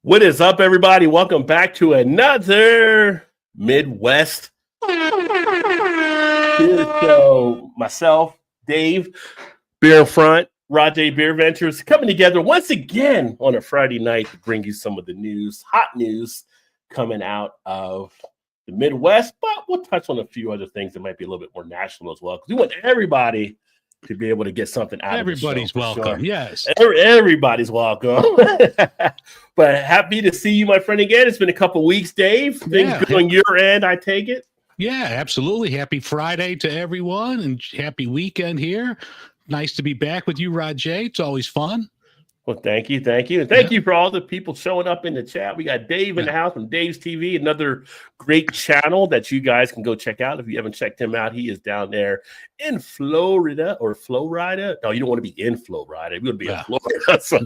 What is up, everybody? Welcome back to another Midwest Beer Show. Myself, Dave, Beer in Front, Rajay Beer Ventures, coming together once again on a Friday night to bring you some of the news, hot news coming out of the Midwest. But we'll touch on a few other things that might be a little bit more national as well, because we want everybody to be able to get something out Everybody's of the show. welcome. Sure. Yes. Everybody's welcome. But happy to see you, my friend, again. It's been a couple weeks, Dave. Things good on your end, I take it? Yeah, absolutely. Happy Friday to everyone and happy weekend here. Nice to be back with you, Rajay. It's always fun. Well, thank you. Thank you. And thank you for all the people showing up in the chat. We got Dave in the house from Dave's TV, another great channel that you guys can go check out. If you haven't checked him out, he is down there in Florida or Florida. No, you don't want to be in Florida. You want to be in Florida. So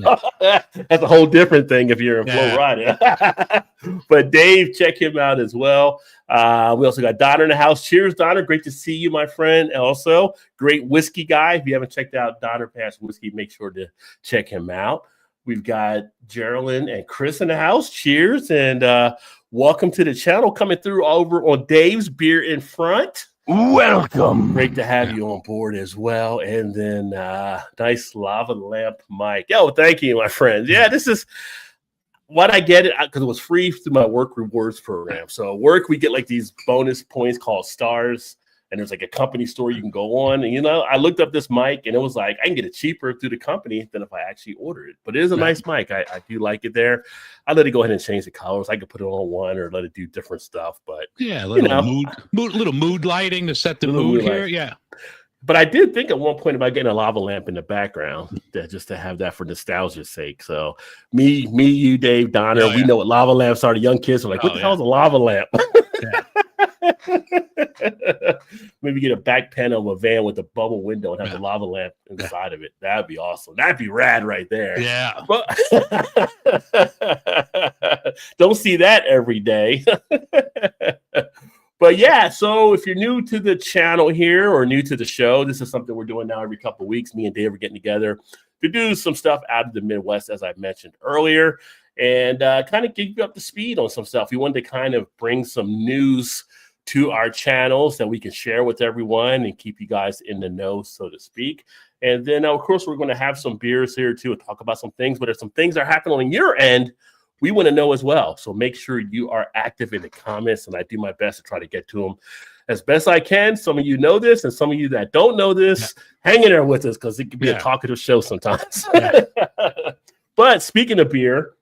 that's a whole different thing if you're in Florida. But Dave, check him out as well. We also got Donner in the house. Cheers, Donner. Great to see you, my friend. Also, great whiskey guy. If you haven't checked out Donner Pass Whiskey, make sure to check him out. We've got Geraldine and Chris in the house. Cheers, and welcome to the channel. Coming through over on Dave's Beer in Front. Welcome. Great to have you on board as well. And then nice lava lamp mic. Yo, thank you, my friends. Yeah, this is what I get it because it was free through my work rewards program. So at work, we get like these bonus points called stars. And there's like a company store you can go on. And, I looked up this mic and it was like, I can get it cheaper through the company than if I actually ordered it. But it is a nice mic. I do like it there. I let it go ahead and change the colors. I could put it on one or let it do different stuff. But yeah, little mood lighting to set the mood here. Yeah. But I did think at one point about getting a lava lamp in the background just to have that for nostalgia's sake. So me, you, Dave, Donner, we know what lava lamps are. The young kids are like, what the hell is a lava lamp? Maybe get a back panel of a van with a bubble window and have a lava lamp inside of it. That'd be awesome. That'd be rad right there. Yeah. But don't see that every day. But yeah, so if you're new to the channel here or new to the show, this is something we're doing now every couple of weeks. Me and Dave are getting together to do some stuff out of the Midwest, as I mentioned earlier, and kind of keep you up to speed on some stuff. We wanted to kind of bring some news to our channels that we can share with everyone and keep you guys in the know, so to speak. And then, of course, we're going to have some beers here too and talk about some things, but there's some things that are happening on your end we want to know as well. So make sure you are active in the comments, and I do my best to try to get to them as best I can. Some of you know this, and some of you that don't know this, hang in there with us because it can be a talkative show sometimes. But speaking of beer,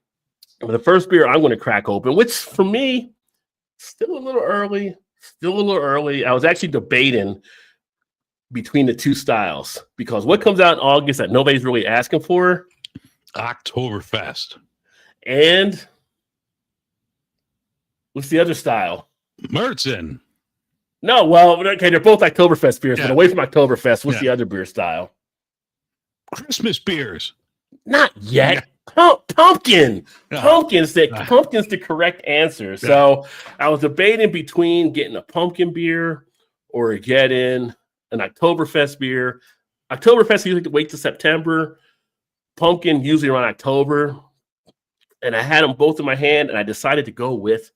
the first beer I'm going to crack open, which for me, still a little early. I was actually debating between the two styles because what comes out in August that nobody's really asking for? Oktoberfest. And what's the other style? Märzen. No, well, okay, they're both Oktoberfest beers, but away from Oktoberfest, what's the other beer style? Christmas beers. Not yet. Pumpkin. Pumpkin's the correct answer. So I was debating between getting a pumpkin beer or getting an Oktoberfest beer. Oktoberfest usually wait till September. Pumpkin usually around October. And I had them both in my hand, and I decided to go with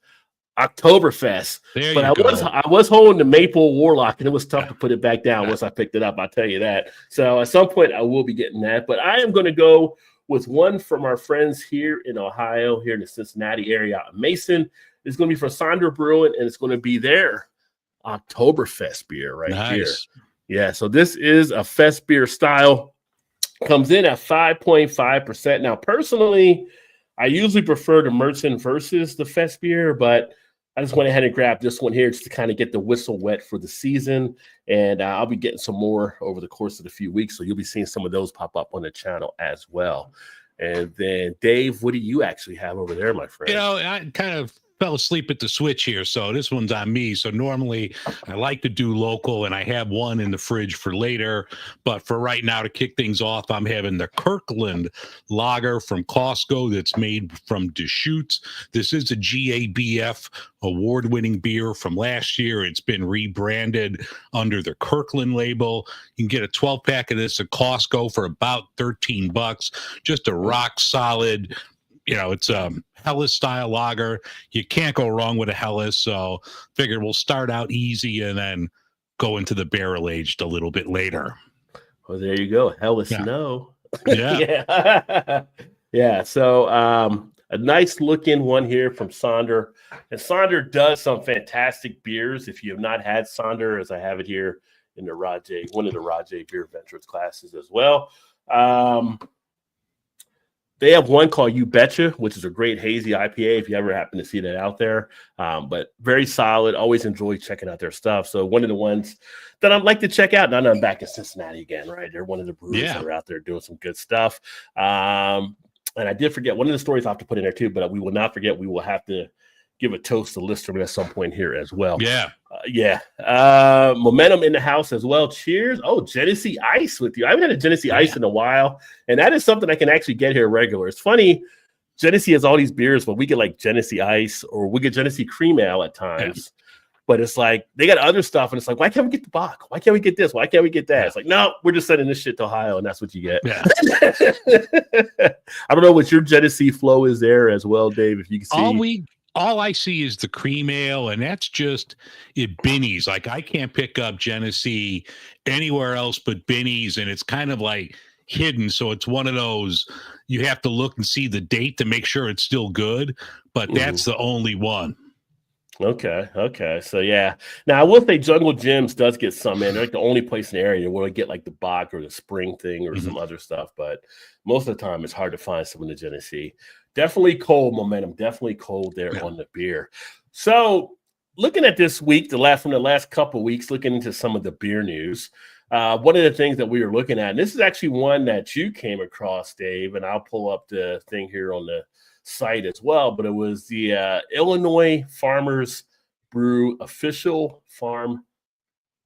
Oktoberfest. But I was holding the Maple Warlock, and it was tough to put it back down once I picked it up. I'll tell you that. So at some point, I will be getting that. But I am going to go with one from our friends here in Ohio, here in the Cincinnati area, out in Mason. It's going to be from Sonder Brewing, and it's going to be their Oktoberfest beer here. Yeah, so this is a fest beer style. Comes in at 5.5%. Now, personally, I usually prefer the Märzen versus the Fest beer, but I just went ahead and grabbed this one here just to kind of get the whistle wet for the season. And I'll be getting some more over the course of the few weeks. So you'll be seeing some of those pop up on the channel as well. And then, Dave, what do you actually have over there, my friend? I kind of fell asleep at the switch here, so this one's on me. So normally I like to do local, and I have one in the fridge for later. But for right now, to kick things off, I'm having the Kirkland Lager from Costco that's made from Deschutes. This is a GABF award-winning beer from last year. It's been rebranded under the Kirkland label. You can get a 12-pack of this at Costco for about $13. Just a rock-solid it's Helles style lager. You can't go wrong with a Helles. So figured we'll start out easy and then go into the barrel aged a little bit later. Well, there you go. Helles Yeah. Snow. Yeah. Yeah. Yeah. So a nice looking one here from Sonder. And Sonder does some fantastic beers. If you have not had Sonder, as I have it here in the Rajay, one of the Rajay Beer Ventures classes as well. They have one called You Betcha, which is a great hazy IPA if you ever happen to see that out there. But very solid. Always enjoy checking out their stuff. So one of the ones that I'd like to check out. Now I'm back in Cincinnati again, right? They're one of the brewers that are out there doing some good stuff. And I did forget one of the stories I have to put in there too, but we will not forget. We will have to give a toast to Listerman at some point here as well. Yeah. Momentum in the house as well. Cheers. Oh, Genesee Ice with you. I haven't had a Genesee Ice in a while, and that is something I can actually get here regular. It's funny. Genesee has all these beers, but we get like Genesee Ice or we get Genesee Cream Ale at times. But it's like they got other stuff, and it's like, why can't we get the Bach? Why can't we get this? Why can't we get that? It's like, no, we're just sending this shit to Ohio, and that's what you get. I don't know what your Genesee flow is there as well, Dave. If you can see, all I see is the cream ale, and that's just at Binny's. Like I can't pick up Genesee anywhere else but Binny's, and it's kind of like hidden. So it's one of those you have to look and see the date to make sure it's still good. But that's the only one. Okay. So yeah. Now I will say Jungle Gyms does get some in. They're like the only place in the area where we get like the Bach or the Spring thing or some other stuff. But most of the time it's hard to find some in the Genesee. Definitely cold Momentum. Definitely cold there on the beer. So looking at this week, the last couple of weeks, looking into some of the beer news. One of the things that we were looking at, and this is actually one that you came across, Dave, and I'll pull up the thing here on the site as well, but it was the Illinois Farmers Brew official farm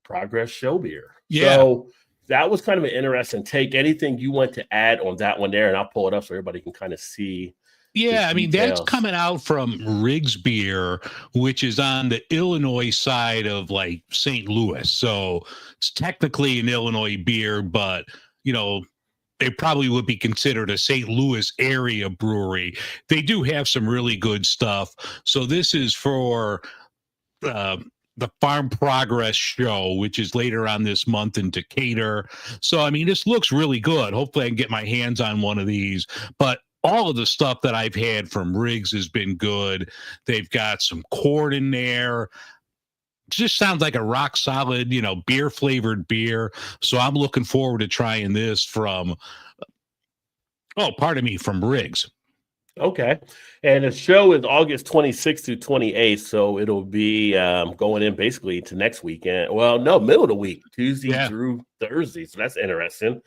progress show beer. So that was kind of an interesting take. Anything you want to add on that one there, and I'll pull it up so everybody can kind of see. I mean, that's coming out from Riggs Beer, which is on the Illinois side of like St. Louis. So it's technically an Illinois beer, but they probably would be considered a St. Louis area brewery. They do have some really good stuff. So this is for the Farm Progress Show, which is later on this month in Decatur. So, I mean, this looks really good. Hopefully I can get my hands on one of these. But all of the stuff that I've had from Riggs has been good. They've got some corn in there. Just sounds like a rock solid, beer flavored beer. So I'm looking forward to trying this from Riggs. Okay. And the show is August 26th through 28th. So it'll be going in basically to next weekend. Well, no, middle of the week, Tuesday through Thursday. So that's interesting.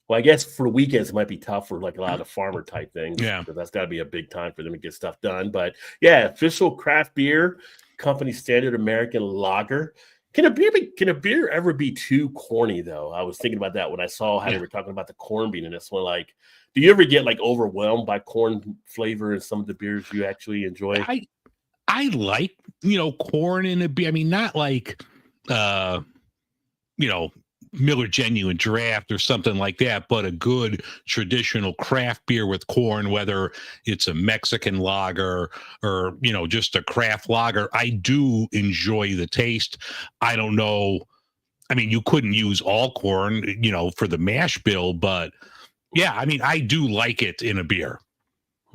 Well, I guess for the weekends, it might be tough for like a lot of the farmer type things. Because that's got to be a big time for them to get stuff done. But yeah, official craft beer, company standard American lager. Can a beer ever be too corny, though? I was thinking about that when I saw how they were talking about the corn bean in this one. Like, do you ever get like overwhelmed by corn flavor in some of the beers you actually enjoy? I like, corn in a beer. I mean, not like, Miller Genuine Draft or something like that, but a good traditional craft beer with corn, whether it's a Mexican lager or, just a craft lager. I do enjoy the taste. I don't know. I mean, you couldn't use all corn, for the mash bill, but yeah, I mean, I do like it in a beer.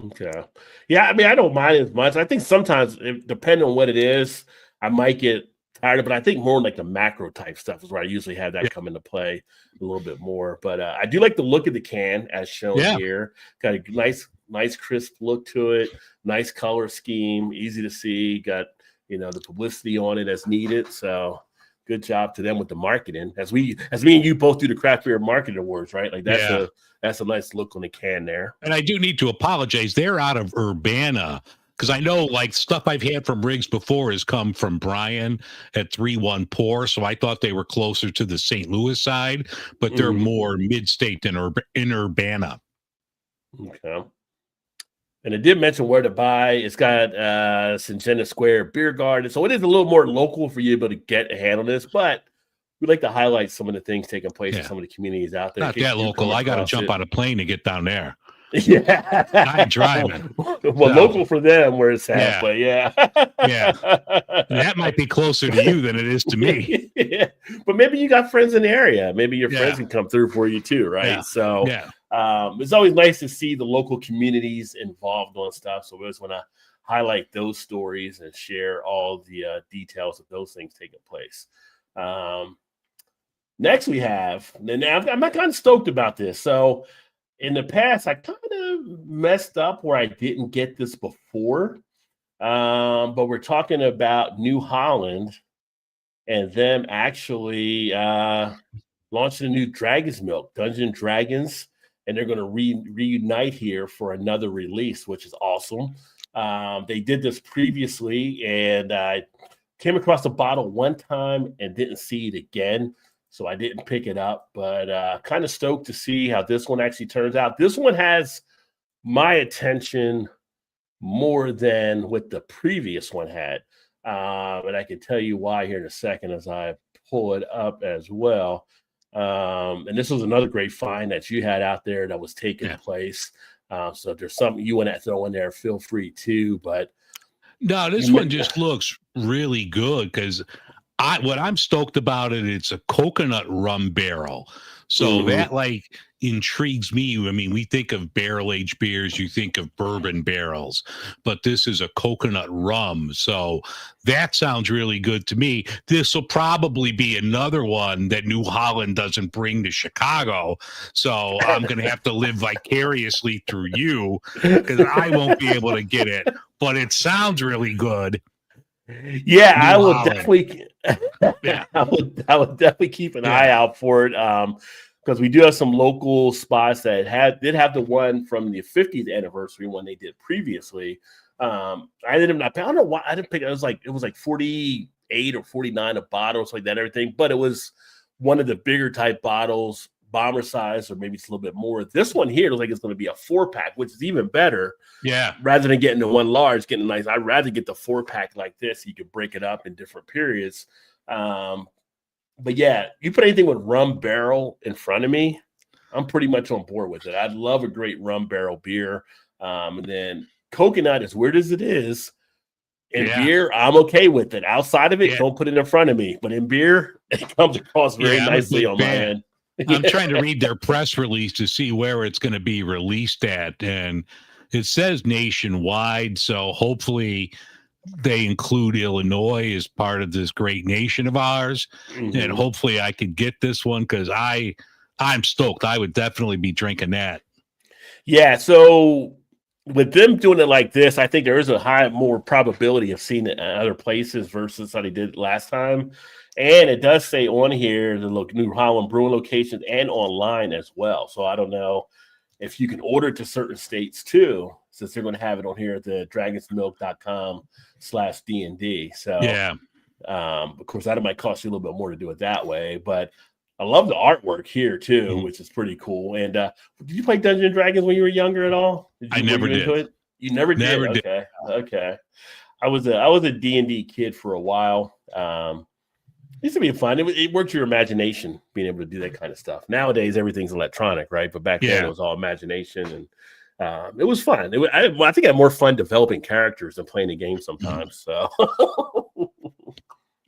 Okay. Yeah, I mean, I don't mind it as much. I think sometimes, depending on what it is, I might get tired of it, but I think more like the macro type stuff is where I usually have that come into play a little bit more. But I do like the look of the can as shown here. Got a nice crisp look to it, nice color scheme, easy to see. Got the publicity on it as needed. So good job to them with the marketing. As me and you both do the craft beer marketing awards, right? Like that's a nice look on the can there. And I do need to apologize. They're out of Urbana. Because I know, like, stuff I've had from Riggs before has come from Brian at 3-1 Pour, so I thought they were closer to the St. Louis side, but they're more mid-state than in Urbana. Okay. And it did mention where to buy. It's got Syngenta Square Beer Garden, so it is a little more local for you to be able to get a handle on this, but we'd like to highlight some of the things taking place in some of the communities out there. Not that local. I got to jump on a plane to get down there. Yeah. I ain't driving. Well, So, local for them where it's at, yeah. but yeah. Yeah. That might be closer to you than it is to me. Yeah. But maybe you got friends in the area. Maybe your friends Yeah. can come through for you too, right? Yeah. So Yeah. it's always nice to see the local communities involved on stuff. So we always want to highlight those stories and share all the details of those things taking place. Next we have, and I'm kind of stoked about this. So in the past, I kind of messed up where I didn't get this before. But we're talking about New Holland and them actually launching a new Dragon's Milk, Dungeons and Dragons, and they're going to reunite here for another release, which is awesome. They did this previously, and I came across the bottle one time and didn't see it again, so I didn't pick it up. But kind of stoked to see how this one actually turns out. This one has my attention more than what the previous one had. And I can tell you why here in a second as I pull it up as well. And this was another great find that you had out there that was taking place. So if there's something you want to throw in there, feel free to. But no, this one just looks really good because what I'm stoked about it's a coconut rum barrel. So that like intrigues me. I mean, we think of barrel-aged beers, you think of bourbon barrels, but this is a coconut rum. So that sounds really good to me. This will probably be another one that New Holland doesn't bring to Chicago. So I'm going to have to live vicariously through you because I won't be able to get it, but it sounds really good. Yeah, I will definitely. Yeah, I would definitely keep an eye out for it. Because we do have some local spots that did have the one from the 50th anniversary one they did previously. I don't know why I didn't pick it. It was like 48 or 49 a bottle, like that, everything. But it was one of the bigger type bottles, bomber size, or maybe it's a little bit more. This one here looks like it's going to be a 4-pack, which is even better. Yeah. Rather than getting the one large, getting nice. I'd rather get the 4-pack like this. You could break it up in different periods. But yeah, you put anything with rum barrel in front of me, I'm pretty much on board with it. I'd love a great rum barrel beer. And then coconut, as weird as it is, in beer, I'm okay with it. Outside of it, don't put it in front of me. But in beer, it comes across very nicely on my end. I'm trying to read their press release to see where it's going to be released at. And it says nationwide. So hopefully they include Illinois as part of this great nation of ours. And hopefully I could get this one because I'm stoked. I would definitely be drinking that. Yeah. So with them doing it like this, I think there is a more probability of seeing it in other places versus how they did it last time. And it does say on here the New Holland Brewing locations and online as well. So I don't know if you can order it to certain states too, since they're going to have it on here at the dragonsmilk.com/DND. So yeah, of course that might cost you a little bit more to do it that way, but I love the artwork here too, which is pretty cool. And did you play Dungeons and Dragons when you were younger at all? I never did. You never did? Okay. I was a D&D kid for a while. It used to be fun. It worked your imagination, being able to do that kind of stuff. Nowadays, everything's electronic, right? But back then, it was all imagination, and it was fun. I think I had more fun developing characters than playing the game sometimes. So,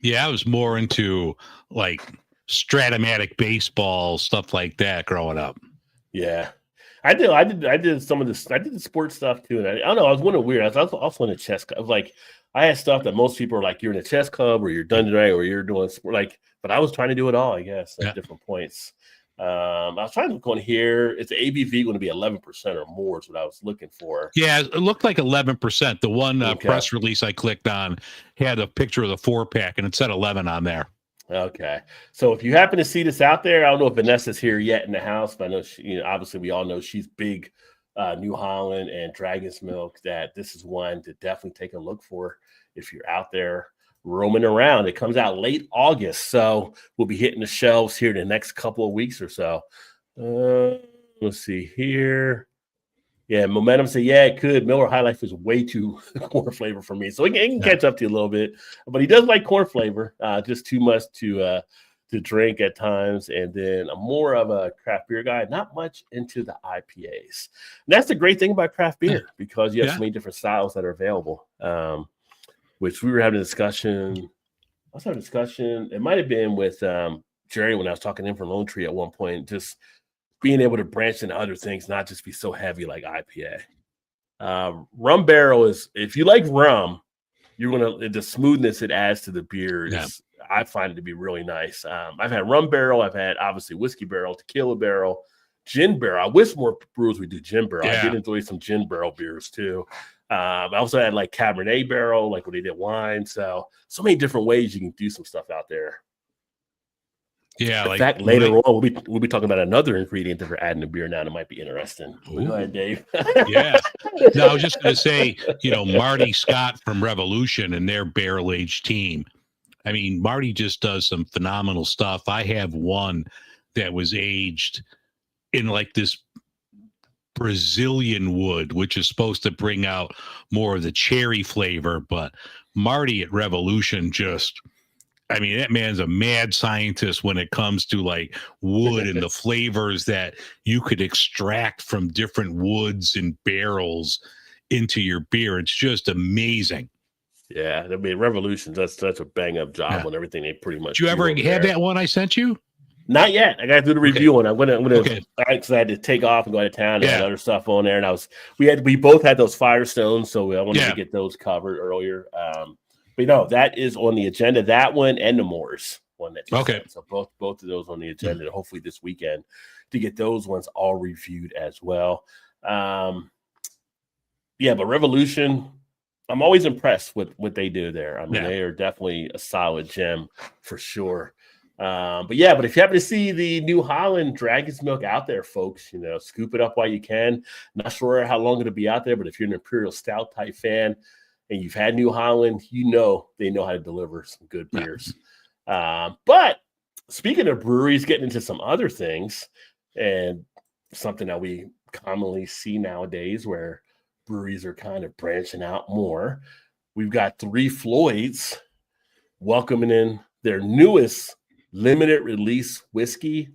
yeah, I was more into like Stratomatic baseball, stuff like that growing up. Yeah. I did some of this. I did the sports stuff too. And I don't know. I was one of weird. I was also in a chess. I was like, I had stuff that most people are like, you're in a chess club or you're dungeon or you're doing sport. But I was trying to do it all, I guess, at different points. I was trying to look on here. It's ABV going to be 11% or more is what I was looking for. Yeah, it looked like 11%. The one press release I clicked on had a picture of the 4-pack and it said 11 on there. Okay. So if you happen to see this out there, I don't know if Vanessa's here yet in the house, but I know obviously we all know she's big New Holland and Dragon's Milk, that this is one to definitely take a look for if you're out there roaming around. It comes out late August, so we'll be hitting the shelves here in the next couple of weeks or so. Let's see here. Yeah, Momentum said, yeah, it could. Miller High Life is way too corn flavor for me. So it can catch up to you a little bit. But he does like corn flavor, just too much to to drink at times. And then I'm more of a craft beer guy, not much into the IPAs. And that's the great thing about craft beer, because you have so many different styles that are available. Which we were having a discussion. I was having a discussion. It might have been with Jerry when I was talking to him from Lone Tree at one point, just being able to branch into other things, not just be so heavy like IPA. Rum barrel is, if you like rum, you're gonna, the smoothness it adds to the beer is, I find it to be really nice. I've had rum barrel, I've had obviously whiskey barrel, tequila barrel, gin barrel. I wish more brewers would do gin barrel. I did enjoy some gin barrel beers too. I also had like Cabernet barrel, like when they did wine. So many different ways you can do some stuff out there. Yeah. In fact, later on, we'll be talking about another ingredient that we're adding to beer now that might be interesting. Go ahead, Dave. Yeah. No, I was just going to say, Marty Scott from Revolution and their barrel aged team. I mean, Marty just does some phenomenal stuff. I have one that was aged in like this Brazilian wood, which is supposed to bring out more of the cherry flavor. But Marty at Revolution that man's a mad scientist when it comes to like wood and the flavors that you could extract from different woods and barrels into your beer. It's just amazing. Yeah, I mean, Revolution, that's a bang up job on everything they pretty much. Did you ever have that one I sent you? Not yet. I got to do the review on it. Because I had to take off and go out of town and had other stuff on there. And we both had those Firestones, so I wanted to get those covered earlier. But no, that is on the agenda. That one and the Moors one that you sent. So both of those on the agenda. Hopefully this weekend to get those ones all reviewed as well. But Revolution, I'm always impressed with what they do there. I mean, they are definitely a solid gem for sure. But if you happen to see the New Holland Dragon's Milk out there, folks, scoop it up while you can. Not sure how long it'll be out there, but if you're an Imperial Stout type fan and you've had New Holland, they know how to deliver some good beers. But speaking of breweries, getting into some other things, and something that we commonly see nowadays where breweries are kind of branching out more. We've got Three Floyds welcoming in their newest limited release whiskey,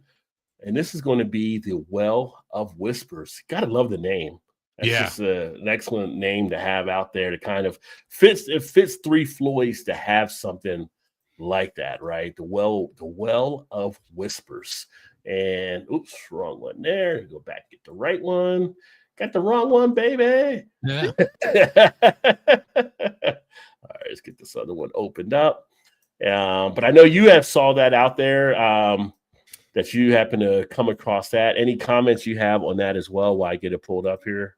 and this is going to be the Well of Whispers. Gotta love the name. That's just an excellent name to have out there. To kind of fits Three Floyds to have something like that, right? The Well of Whispers. And oops, wrong one there. Go back, get the right one. Got the wrong one, baby. Yeah. All right, let's get this other one opened up. But I know you have saw that out there, that you happen to come across that. Any comments you have on that as well while I get it pulled up here?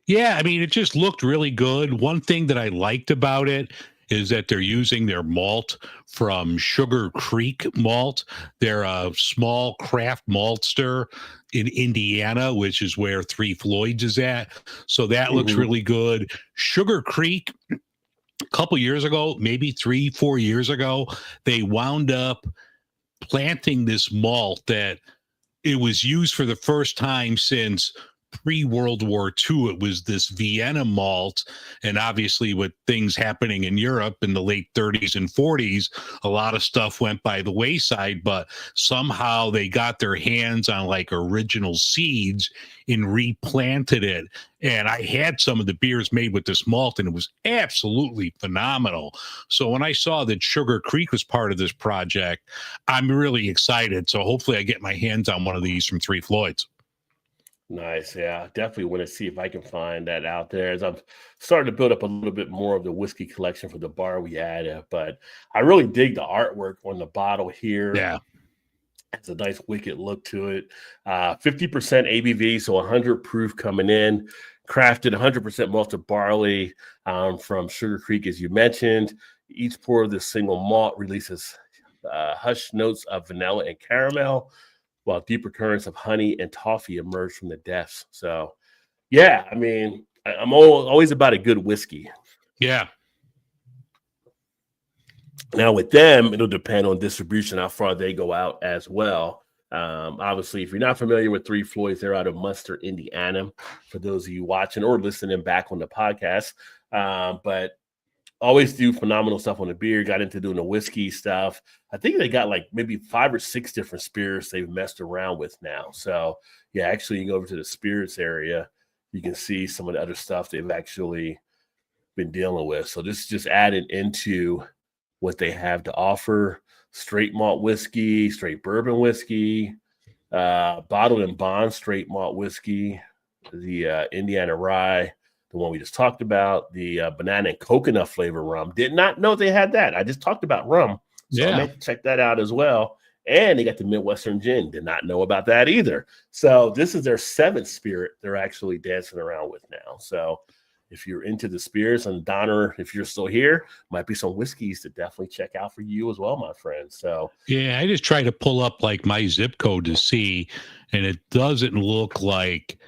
Yeah, I mean, it just looked really good. One thing that I liked about it is that they're using their malt from Sugar Creek Malt. They're a small craft maltster in Indiana, which is where Three Floyds is at. So that looks really good. Sugar Creek, a couple years ago, maybe 3-4 years ago, they wound up planting this malt that it was used for the first time since pre-World War II. It was this Vienna malt, and obviously with things happening in Europe in the late 30s and 40s, a lot of stuff went by the wayside, but somehow they got their hands on like original seeds and replanted it. And I had some of the beers made with this malt, and it was absolutely phenomenal. So when I saw that Sugar Creek was part of this project, I'm really excited. So hopefully I get my hands on one of these from Three Floyds. Nice. Yeah, definitely want to see if I can find that out there, as I'm starting to build up a little bit more of the whiskey collection for the bar we added. But I really dig the artwork on the bottle here. Yeah. It's a nice wicked look to it. 50% ABV, so 100 proof coming in. Crafted 100% malted barley from Sugar Creek, as you mentioned. Each pour of this single malt releases hush notes of vanilla and caramel, while deeper currents of honey and toffee emerge from the depths. So, yeah, I mean, I'm always about a good whiskey. Yeah. Now, with them, it'll depend on distribution, how far they go out as well. Obviously, if you're not familiar with Three Floyds, they're out of Munster, Indiana, for those of you watching or listening back on the podcast. But always do phenomenal stuff on the beer. Got into doing the whiskey stuff. I think they got like maybe 5 or 6 different spirits they've messed around with now. So yeah, actually, you go over to the spirits area, you can see some of the other stuff they've actually been dealing with. So this is just added into what they have to offer: straight malt whiskey, straight bourbon whiskey, bottled and bond straight malt whiskey, the Indiana rye, the one we just talked about, the banana and coconut flavor rum. Did not know they had that. I just talked about rum. So I meant to check that out as well. And they got the Midwestern gin. Did not know about that either. So this is their 7th spirit they're actually dancing around with now. So if you're into the spirits, and Donner, if you're still here, might be some whiskeys to definitely check out for you as well, my friend. So yeah, I just try to pull up like my zip code to see, and it doesn't look like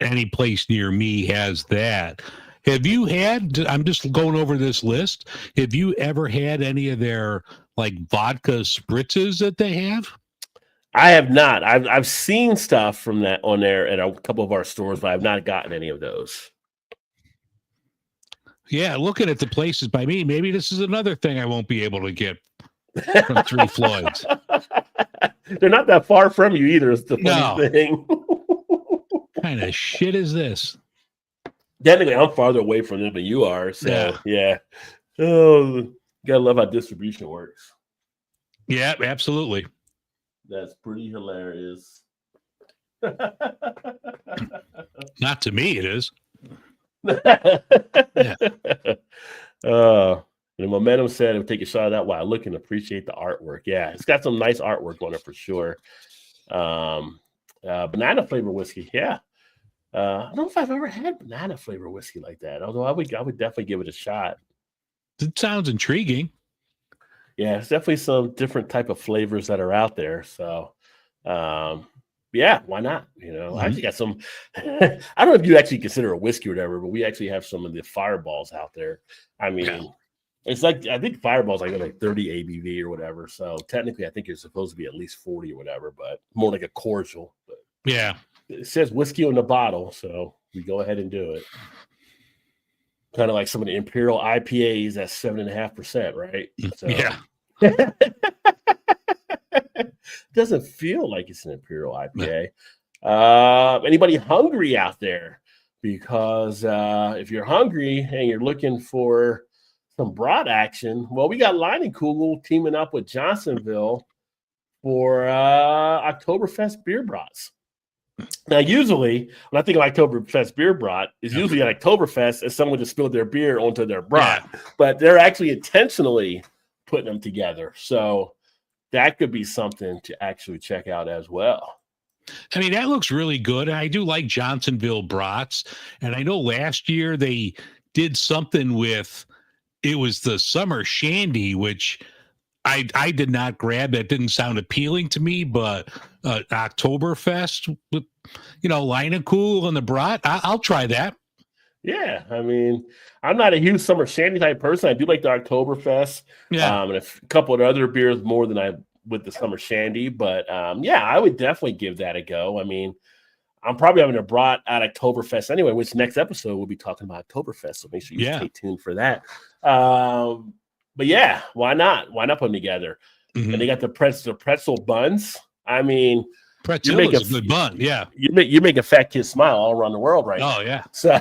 any place near me has that. Have you had, I'm just going over this list, have you ever had any of their like vodka spritzes that they have? I have not. I've seen stuff from that on there at a couple of our stores, but I've not gotten any of those. Yeah, looking at the places by me, maybe this is another thing I won't be able to get from Three Floyds. They're not that far from you either. It's the funny thing. What kind of shit is this? Technically, I'm farther away from them than you are. So, yeah. Oh, you gotta love how distribution works. Yeah, absolutely. That's pretty hilarious. Not to me, it is. The Momentum said, "I'll take a shot of that while I look and appreciate the artwork." Yeah, it's got some nice artwork on it for sure. Banana flavor whiskey. Yeah. I don't know if I've ever had banana flavor whiskey like that, although I would definitely give it a shot. It sounds intriguing. Yeah, it's definitely some different type of flavors that are out there. So, yeah, why not? I actually got some. I don't know if you actually consider a whiskey or whatever, but we actually have some of the Fireballs out there. I mean, it's like, I think Fireballs like 30 ABV or whatever. So technically, I think you're supposed to be at least 40 or whatever, but more like a cordial. But yeah, it says whiskey on the bottle, so we go ahead and do it. Kind of like some of the Imperial IPAs at 7.5%, right? So, yeah. Doesn't feel like it's an Imperial IPA. Anybody hungry out there? Because if you're hungry and you're looking for some broad action, well, we got Leinenkugel teaming up with Johnsonville for Oktoberfest beer brats. Now, usually, when I think of Oktoberfest beer brat, it's usually at Oktoberfest as someone just spilled their beer onto their brat. Yeah. But they're actually intentionally putting them together. So that could be something to actually check out as well. I mean, that looks really good. I do like Johnsonville brats. And I know last year they did something with, it was the Summer Shandy, which I did not grab. That didn't sound appealing to me, but Oktoberfest with, Leinenkugel and the brat, I'll try that. Yeah, I mean, I'm not a huge Summer Shandy type person. I do like the Oktoberfest, and a couple of other beers more than I with the Summer Shandy. But yeah, I would definitely give that a go. I mean, I'm probably having a brat at Oktoberfest anyway. Which next episode we'll be talking about Oktoberfest, so make sure you stay tuned for that. But yeah, why not? Why not put them together? Mm-hmm. And they got the pretzel buns. I mean, pretzel is a good bun. Yeah, you make a fat kid smile all around the world right now. Oh yeah. So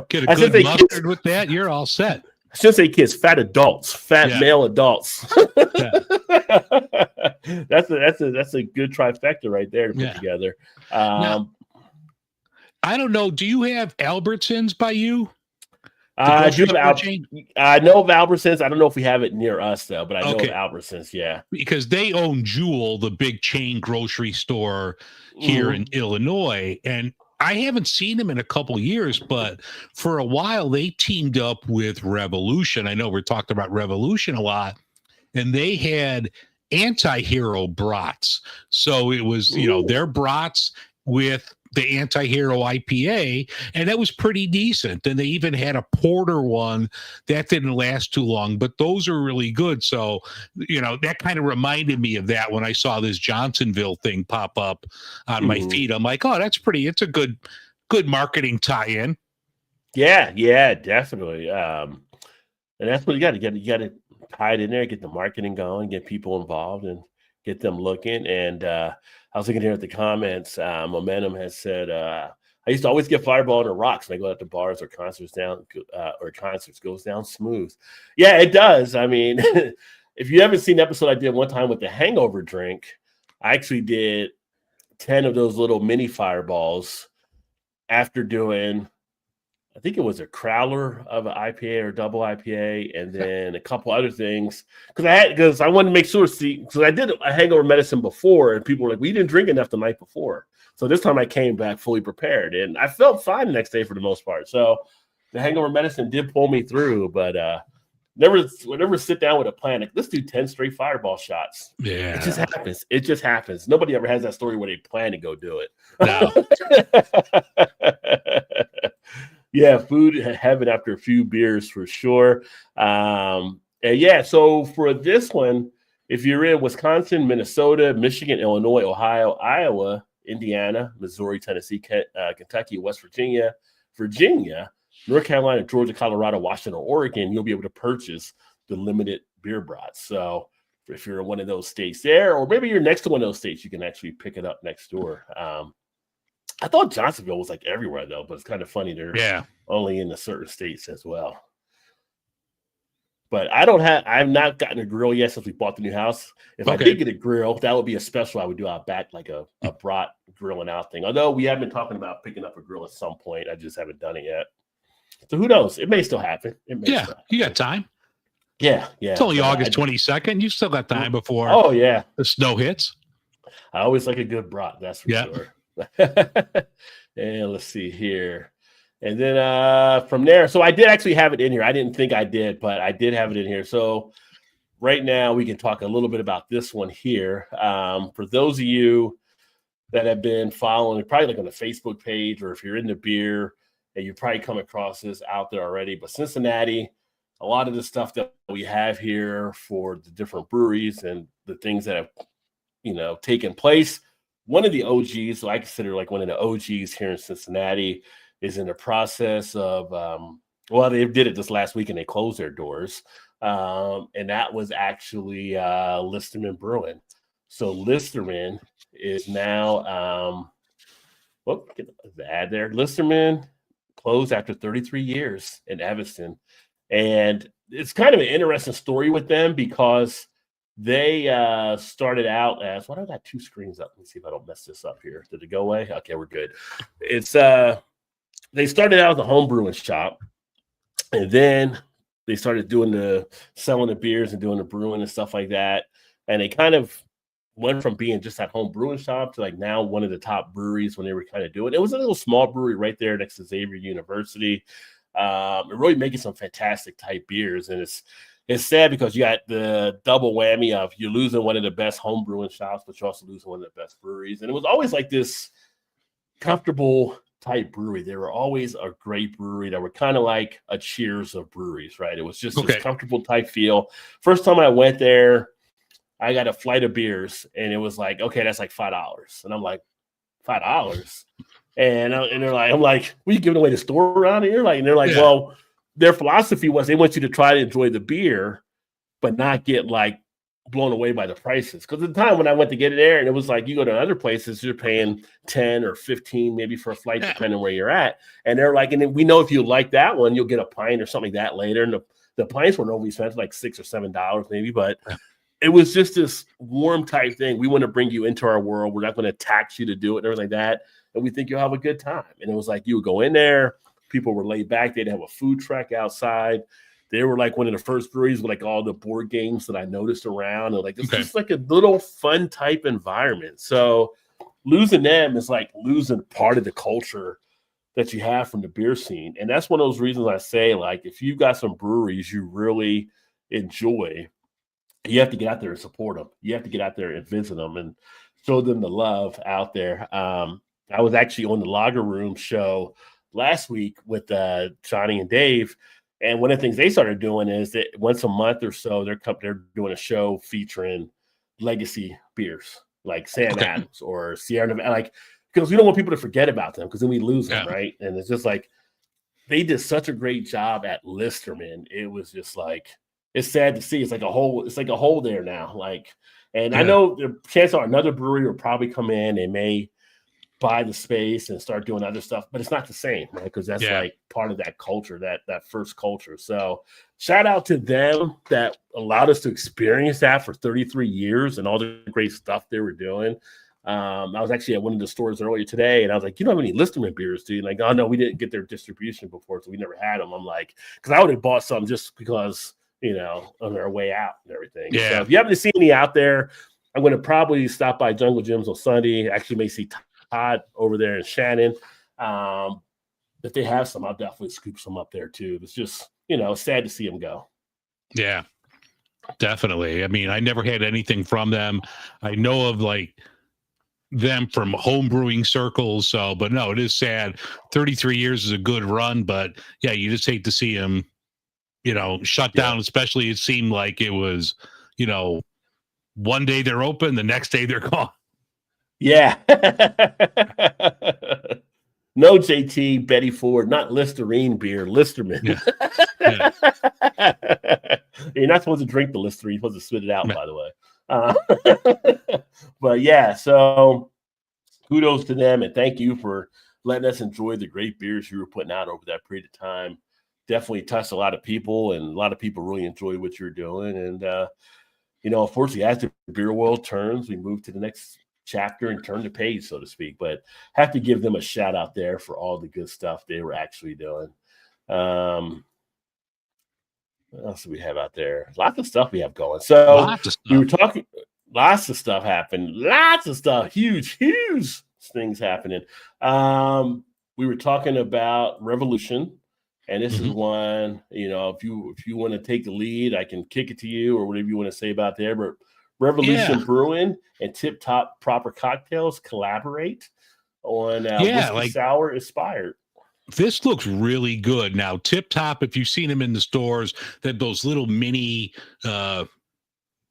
get a good mustard with that. You're all set. I shouldn't say kids, fat adults, male adults. That's a good trifecta right there to put together. Now, I don't know. Do you have Albertsons by you? I do have I know of Albertsons. I don't know if we have it near us though, but I know of Albertsons. Yeah, because they own Jewel, the big chain grocery store here in Illinois, and I haven't seen them in a couple years. But for a while, they teamed up with Revolution. I know we're talking about Revolution a lot, and they had anti-hero brats. So it was their brats with the anti-hero IPA, and that was pretty decent. And they even had a porter one that didn't last too long, but those are really good. So, that kind of reminded me of that when I saw this Johnsonville thing pop up on my feed. I'm like, oh, it's a good marketing tie-in. Yeah, definitely. And that's what you got to get. You got to tie it in there, get the marketing going, get people involved, and get them looking. And I was looking here at the comments. Momentum has said, "I used to always get Fireball on the rocks when I go out to bars or concerts goes down smooth." Yeah, it does. I mean, if you haven't seen the episode I did one time with the hangover drink, I actually did 10 of those little mini Fireballs after doing, I think it was a crowler of an IPA or double IPA, and then a couple other things. Because I wanted to make sure, because I did a hangover medicine before, and people were like, "We didn't drink enough the night before." So this time I came back fully prepared, and I felt fine the next day for the most part. So the hangover medicine did pull me through, but never sit down with a plan. Like, let's do 10 straight Fireball shots. Yeah. It just happens. It just happens. Nobody ever has that story where they plan to go do it. No. Yeah, food heaven after a few beers for sure. And yeah, so for this one, if you're in Wisconsin, Minnesota, Michigan, Illinois, Ohio, Iowa, Indiana, Missouri, Tennessee, Kentucky, West Virginia, North Carolina, Georgia, Colorado, Washington, Oregon, you'll be able to purchase the limited beer brats. So if you're in one of those states there, or maybe you're next to one of those states, you can actually pick it up next door. I thought Johnsonville was like everywhere though, but it's kind of funny they're only in the certain states as well. But I've not gotten a grill yet since we bought the new house. If I did get a grill, that would be a special I would do out back, like a brat grilling out thing. Although we have been talking about picking up a grill at some point. I just haven't done it yet. So who knows? It may still happen. You got time. Yeah. It's only August 22nd. You still got time before the snow hits. I always like a good brat, that's for sure. And let's see here. And then from there, so I did actually have it in here. I didn't think I did, but I did have it in here. So right now we can talk a little bit about this one here. For those of you that have been following, probably like on the Facebook page, or if you're into beer, and you've probably come across this out there already, but Cincinnati, a lot of the stuff that we have here for the different breweries and the things that have, taken place. One of the OGs, so I consider like one of the OGs here in Cincinnati, is in the process of, they did it this last week and they closed their doors. And that was actually Listerman Brewing. So Listerman is now, get the ad there. Listerman closed after 33 years in Evanston. And it's kind of an interesting story with them because they started out as, I got two screens up. Let me see if I don't mess this up here. Did it go away? Okay, we're good. It's they started out as a home brewing shop, and then they started selling the beers and doing the brewing and stuff like that. And they kind of went from being just that home brewing shop to like now one of the top breweries when they were kind of doing it. It was a little small brewery right there next to Xavier University. Really making some fantastic type beers. And it's sad because you got the double whammy of you're losing one of the best home brewing shops, but you're also losing one of the best breweries. And it was always like this comfortable type brewery. They were always a great brewery that were kind of like a Cheers of breweries, right? It was just this comfortable type feel. First time I went there, I got a flight of beers and it was like, okay, that's like $5. And I'm like, $5? And they're like, I'm like, were you giving away the store around here? Like, and they're like, well, their philosophy was they want you to try to enjoy the beer, but not get like blown away by the prices. Because at the time when I went to get it there, and it was like you go to other places, you're paying 10 or 15 maybe for a flight, depending on where you're at. And they're like, and then we know if you like that one, you'll get a pint or something like that later. And the pints weren't overly expensive, like $6 or $7 maybe, but it was just this warm type thing. We want to bring you into our world. We're not going to tax you to do it and everything like that. And we think you'll have a good time. And it was like you would go in there, people were laid back. They'd have a food truck outside. They were like one of the first breweries with like all the board games that I noticed around. And like it's just like a little fun type environment. So losing them is like losing part of the culture that you have from the beer scene. And that's one of those reasons I say, like, if you've got some breweries you really enjoy, you have to get out there and support them. You have to get out there and visit them and show them the love out there. I was actually on the Lager Room show last week with Johnny and Dave. And one of the things they started doing is that once a month or so, they're doing a show featuring legacy beers like Sam Adams or Sierra Nevada, like, because we don't want people to forget about them because then we lose them, right? And it's just like they did such a great job at Listerman. It was just like it's sad to see. It's like a hole. It's like a hole there now. Like, and I Yeah. know the chances are another brewery will probably come in. They may buy the space and start doing other stuff, but it's not the same, right? Because that's Yeah. like part of that culture, that first culture. So shout out to them that allowed us to experience that for 33 years and all the great stuff they were doing. I was actually at one of the stores earlier today, and I was like, "You don't have any Listerman beers, dude?" Like, "Oh no, we didn't get their distribution before, so we never had them." I'm like, because I would have bought some just because on their way out and everything. Yeah. So if you haven't seen any out there, I'm going to probably stop by Jungle Gyms on Sunday. Actually, may see Todd over there in Shannon. If they have some, I'll definitely scoop some up there too. It's just sad to see them go. Yeah, definitely. I mean, I never had anything from them. I know of like them from home brewing circles. So, but no, it is sad. 33 years is a good run, but yeah, you just hate to see them, shut down. Especially it seemed like it was, one day they're open, the next day they're gone. Yeah. No, JT, Betty Ford, not Listerine beer, Listerman. Yeah. You're not supposed to drink the Listerine. You're supposed to spit it out, by the way. But yeah, so kudos to them, and thank you for letting us enjoy the great beers you were putting out over that period of time. Definitely touched a lot of people, and a lot of people really enjoy what you're doing. And, unfortunately, as the beer world turns, we move to the next chapter and turn the page, so to speak. But have to give them a shout out there for all the good stuff they were actually doing. What else do we have out there? Lots of stuff we have going. So we were talking, lots of stuff happened. Lots of stuff. Huge things happening. We were talking about Revolution. And this is one, if you want to take the lead, I can kick it to you or whatever you want to say about there. But Revolution Brewing and Tip Top Proper Cocktails collaborate on Whiskey Sour Inspired. This looks really good. Now, Tip Top, if you've seen them in the stores, that those little mini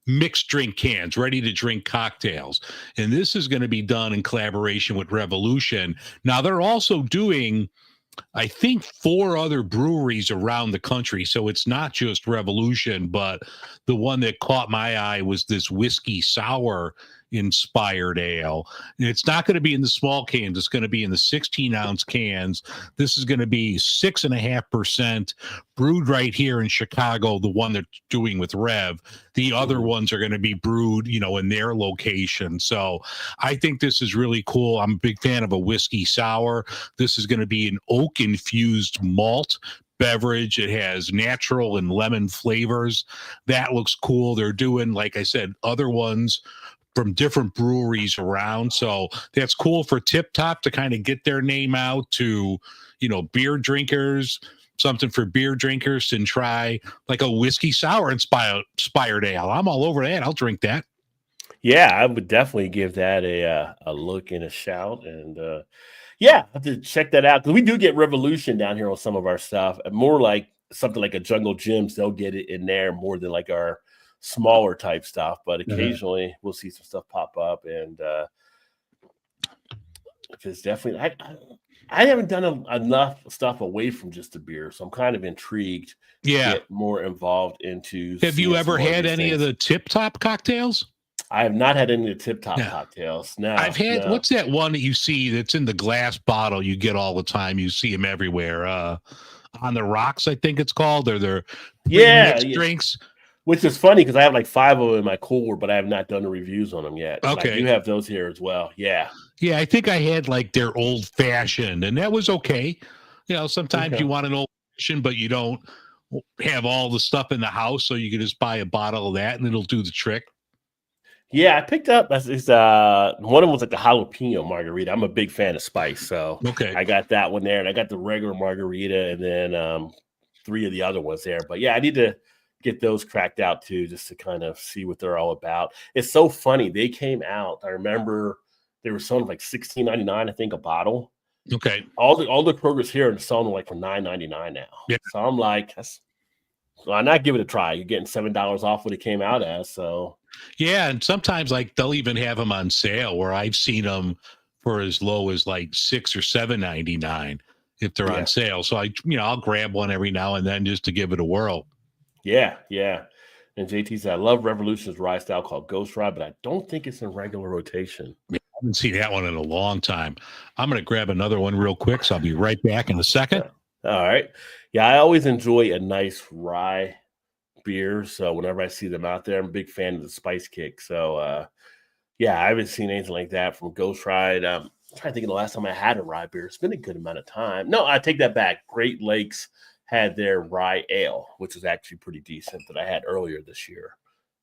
mixed drink cans, ready to drink cocktails. And this is going to be done in collaboration with Revolution. Now, they're also doing, I think, 4 other breweries around the country. So it's not just Revolution, but the one that caught my eye was this whiskey sour inspired ale. And it's not going to be in the small cans. It's going to be in the 16-ounce cans. This is going to be 6.5% brewed right here in Chicago, the one they're doing with Rev. The other ones are going to be brewed, in their location. So I think this is really cool. I'm a big fan of a whiskey sour. This is going to be an oak-infused malt beverage. It has natural and lemon flavors. That looks cool. They're doing, like I said, other ones from different breweries around. So that's cool for Tip Top to kind of get their name out to, beer drinkers, something for beer drinkers, and try like a whiskey sour inspired ale. I'm all over that. I'll drink that. Yeah, I would definitely give that a look and a shout. And I have to check that out because we do get Revolution down here on some of our stuff. More like something like a Jungle Gyms, they'll get it in there more than like our smaller type stuff, but occasionally we'll see some stuff pop up. And it's definitely I haven't done enough stuff away from just the beer, so I'm kind of intrigued to get more involved into. Have you ever had any of the Tip Top cocktails? I have not had any of the Tip Top cocktails. No, I've had what's that one that you see that's in the glass bottle you get all the time? You see them everywhere. On the Rocks, I think it's called. They're mixed drinks. Which is funny because I have like 5 of them in my cooler, but I have not done the reviews on them yet. Okay. I do have those here as well. Yeah. Yeah, I think I had like their old fashioned, and that was okay. Sometimes you want an old fashioned, but you don't have all the stuff in the house, so you can just buy a bottle of that and it'll do the trick. Yeah, I picked up one of them was like the jalapeno margarita. I'm a big fan of spice, so I got that one there, and I got the regular margarita, and then 3 of the other ones there. But yeah, I need to get those cracked out too, just to kind of see what they're all about. It's so funny. They came out. I remember they were selling like $16.99, I think, a bottle. Okay. All the Krogers here are selling like for $9.99 now. Yeah. So I'm like, why not give it a try? You're getting $7 off what it came out as. So yeah, and sometimes like they'll even have them on sale where I've seen them for as low as like $6 or $7.99. if they're Yeah. on sale. So I'll grab one every now and then just to give it a whirl. Yeah, yeah. And JT said, I love Revolution's rye style called Ghost Rye, but I don't think it's in regular rotation. I haven't seen that one in a long time. I'm going to grab another one real quick, so I'll be right back in a second. All right. Yeah, I always enjoy a nice rye beer. So whenever I see them out there, I'm a big fan of the spice kick. So, yeah, I haven't seen anything like that from Ghost Rye. I'm trying to think of the last time I had a rye beer. It's been a good amount of time. No, I take that back. Great Lakes had their rye ale, which was actually pretty decent that I had earlier this year.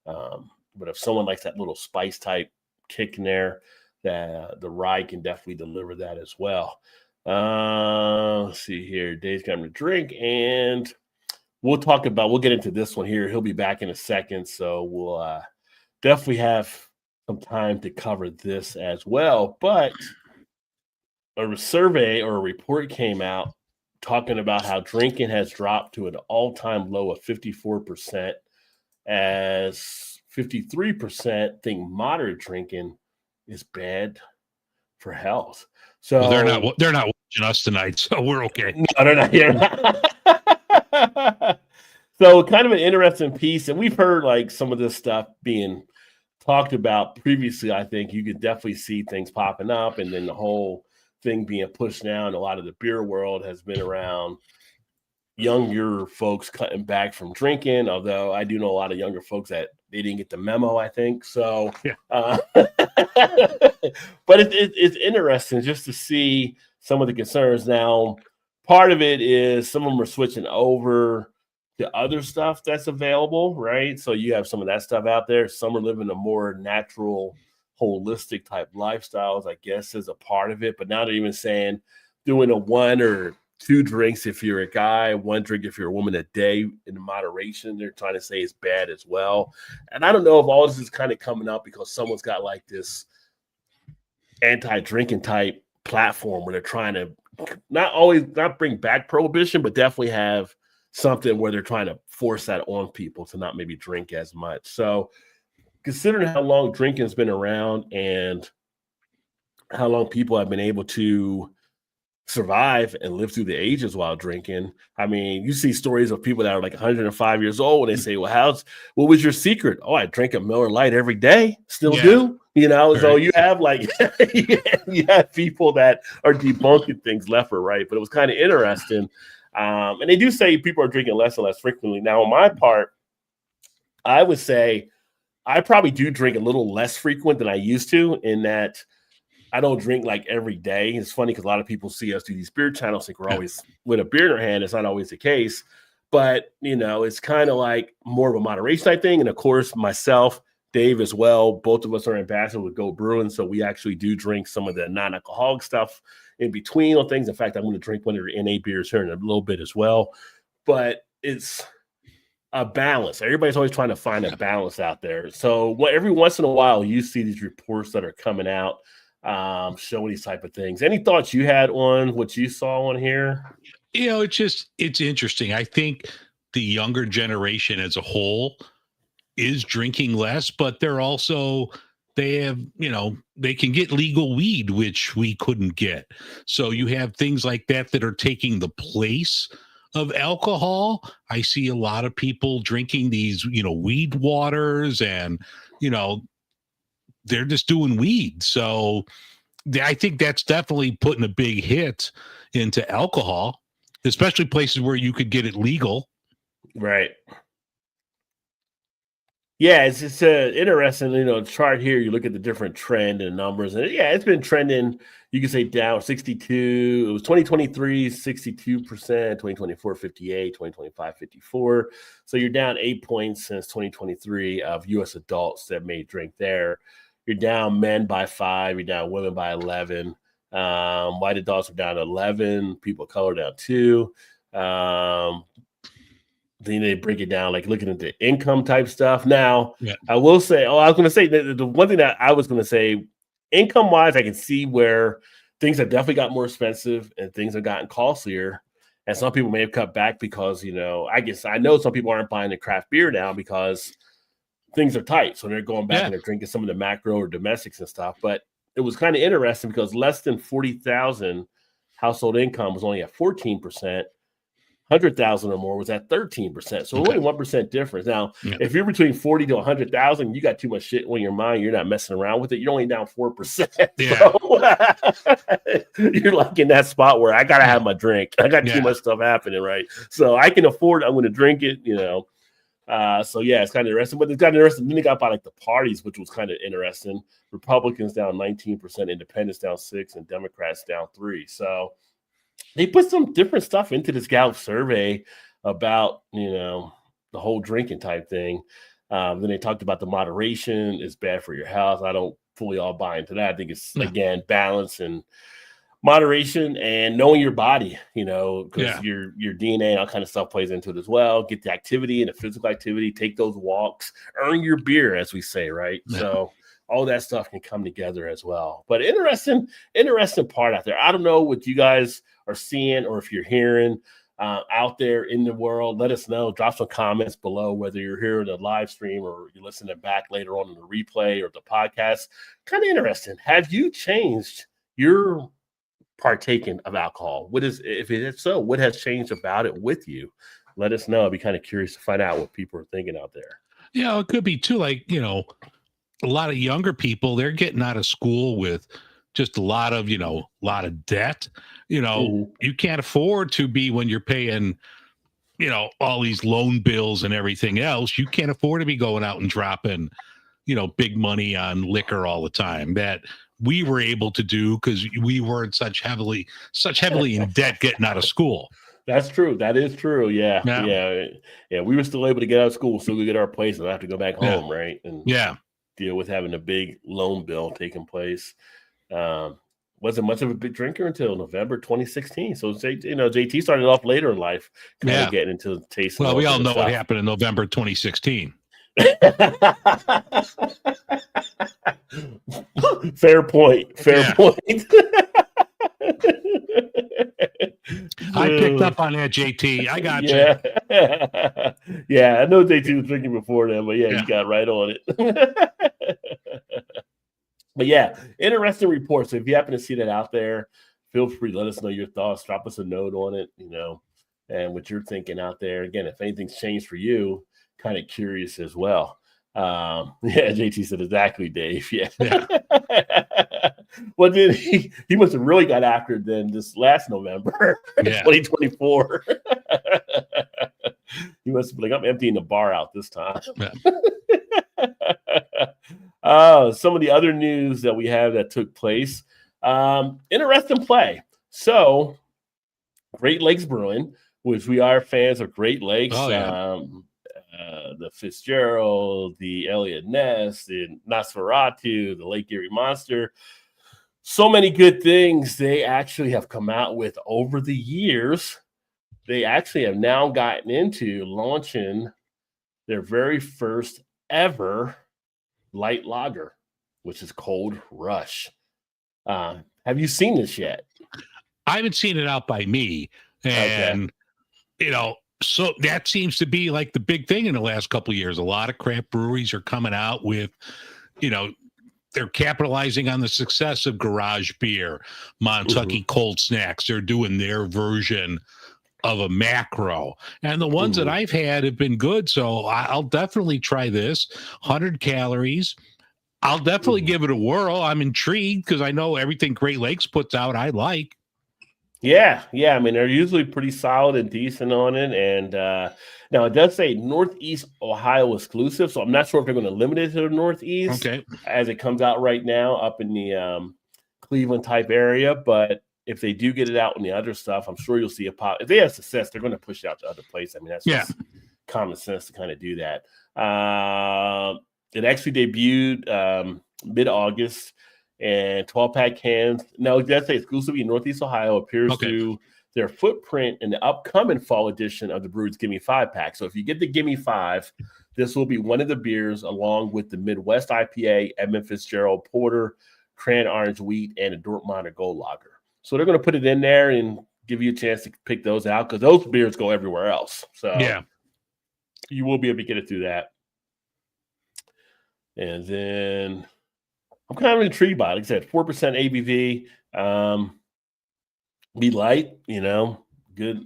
But if someone likes that little spice type kick in there, the rye can definitely deliver that as well. Let's see here. Dave's got him to drink, and we'll get into this one here. He'll be back in a second, so we'll definitely have some time to cover this as well. But a survey or a report came out talking about how drinking has dropped to an all-time low of 54%, as 53% think moderate drinking is bad for health. So well, they're not watching us tonight, so we're okay. No, they're not here. So kind of an interesting piece, and we've heard like some of this stuff being talked about previously. I think you could definitely see things popping up, and then the whole thing being pushed now in a lot of the beer world has been around younger folks cutting back from drinking, although I do know a lot of younger folks that they didn't get the memo, I think. So, yeah. But it's interesting just to see some of the concerns. Now, part of it is some of them are switching over to other stuff that's available, right? So you have some of that stuff out there. Some are living a more natural, holistic type lifestyles, I guess, is a part of it. But now they're even saying doing a 1 or 2 drinks if you're a guy, 1 drink if you're a woman a day in moderation. They're trying to say it's bad as well. And I don't know if all this is kind of coming up because someone's got like this anti-drinking type platform where they're trying to not bring back prohibition, but definitely have something where they're trying to force that on people to not maybe drink as much. So considering how long drinking has been around and how long people have been able to survive and live through the ages while drinking. I mean, you see stories of people that are like 105 years old and they say, well, what was your secret? Oh, I drink a Miller Lite every day. Still do, Right. So you have like, you have people that are debunking things left or right, but it was kind of interesting. And they do say people are drinking less and less frequently. Now, on my part, I would say I probably do drink a little less frequent than I used to, in that I don't drink like every day. It's funny because a lot of people see us do these beer channels, think we're always with a beer in our hand. It's not always the case, but it's kind of like more of a moderation type thing. And of course, myself, Dave as well, both of us are ambassadors with Go Brewing, so we actually do drink some of the non-alcoholic stuff in between on things. In fact, I'm going to drink one of your NA beers here in a little bit as well. But it's a balance. Everybody's always trying to find a balance out there. So every once in a while, you see these reports that are coming out showing these type of things. Any thoughts you had on what you saw on here? It's interesting. I think the younger generation as a whole is drinking less, but they have, they can get legal weed, which we couldn't get. So you have things like that are taking the place of alcohol. I see a lot of people drinking these, weed waters, and, they're just doing weed. So I think that's definitely putting a big hit into alcohol, especially places where you could get it legal. Right. Yeah, it's just interesting, chart here. You look at the different trend and numbers, and yeah, it's been trending. You can say down 62. It was 2023, 62%, 2024, 58, 2025, 54. So you're down 8 points since 2023 of U.S. adults that may drink there. You're down men by 5. You're down women by 11. White adults are down 11. People of color down 2. Then they break it down, like looking at the income type stuff. Now, I will say, I was going to say the one thing that I was going to say, income wise, I can see where things have definitely got more expensive and things have gotten costlier. And some people may have cut back because, I know some people aren't buying the craft beer now because things are tight. So they're going back and they're drinking some of the macro or domestics and stuff. But it was kind of interesting because less than 40,000 household income was only at 14%. 100,000 or more was at 13%. So Okay. only 1% difference. Now, Yeah. if you're between 40 to 100,000, you got too much shit on your mind. You're not messing around with it. You're only down 4%. Yeah. So you're like in that spot where I gotta have my drink. I got too Yeah. much stuff happening, right? So I can afford it. I'm going to drink it, So yeah, it's kind of interesting. But it's kind of interesting. Then they got by like the parties, which was kind of interesting. Republicans down 19%, Independents down 6%, and Democrats down 3%. So they put some different stuff into this Gallup survey about, the whole drinking type thing. Then they talked about the moderation is bad for your health. I don't fully all buy into that. I think it's, again, balance and moderation and knowing your body, because your DNA and all kind of stuff plays into it as well. Get the activity and the physical activity, take those walks, earn your beer, as we say, right? Yeah. So all that stuff can come together as well. But interesting part out there. I don't know what you guys are seeing or if you're hearing out there in the world. Let us know. Drop some comments below, whether you're here in the live stream or you're listening back later on in the replay or the podcast. Kind of interesting. Have you changed your partaking of alcohol? If it is so, what has changed about it with you? Let us know. I'd be kind of curious to find out what people are thinking out there. Yeah, it could be too, like, a lot of younger people, they're getting out of school with just a lot of debt. You can't afford to be, when you're paying, all these loan bills and everything else, you can't afford to be going out and dropping, big money on liquor all the time. That we were able to do because we weren't such heavily in debt getting out of school. That's true. That is true. Yeah. We were still able to get out of school, so we get our place and have to go back home, right? And deal with having a big loan bill taking place. Wasn't much of a big drinker until November 2016. So JT started off later in life, kind of getting into the taste. Well, we all know what happened in November 2016. Fair point. I picked up on that, JT. I got you. Yeah, I know JT was drinking before then, but you got right on it. But yeah, interesting report. So if you happen to see that out there, feel free to let us know your thoughts. Drop us a note on it, and what you're thinking out there. Again, if anything's changed for you, kind of curious as well. JT said exactly, Dave. Yeah. Well, then he must have really got after it then this last November, 2024. He must have been like, I'm emptying the bar out this time. Some of the other news that we have that took place. Interesting play. So, Great Lakes Brewing, which we are fans of Great Lakes. The Fitzgerald, the Elliott Ness, the Nosferatu, the Lake Erie Monster. So many good things they actually have come out with over the years. They actually have now gotten into launching their very first ever light lager, which is Cold Rush. Have you seen this yet? I haven't seen it out by me. And, so that seems to be like the big thing in the last couple of years. A lot of craft breweries are coming out with, they're capitalizing on the success of Garage Beer, Montucky Cold Snacks. They're doing their version of a macro. And the ones that I've had have been good. So I'll definitely try this. 100 calories. I'll definitely give it a whirl. I'm intrigued because I know everything Great Lakes puts out, I like. Yeah. I mean, they're usually pretty solid and decent on it. And now it does say Northeast Ohio exclusive, so I'm not sure if they're going to limit it to the Northeast as it comes out right now up in the Cleveland type area. But if they do get it out in the other stuff, I'm sure you'll see a pop. If they have success, they're going to push it out to other places. I mean, that's just common sense to kind of do that. It actually debuted mid-August. And 12-pack cans. Now, it does say exclusively in Northeast Ohio, appears through their footprint in the upcoming fall edition of the Brewers Gimme 5-pack. So if you get the Gimme 5, this will be one of the beers along with the Midwest IPA, Edmund Fitzgerald Porter, Cran Orange Wheat, and a Dortmunder Gold Lager. So they're going to put it in there and give you a chance to pick those out because those beers go everywhere else. So you will be able to get it through that. And then I'm kind of intrigued by it. Like I said, 4% ABV. be light, good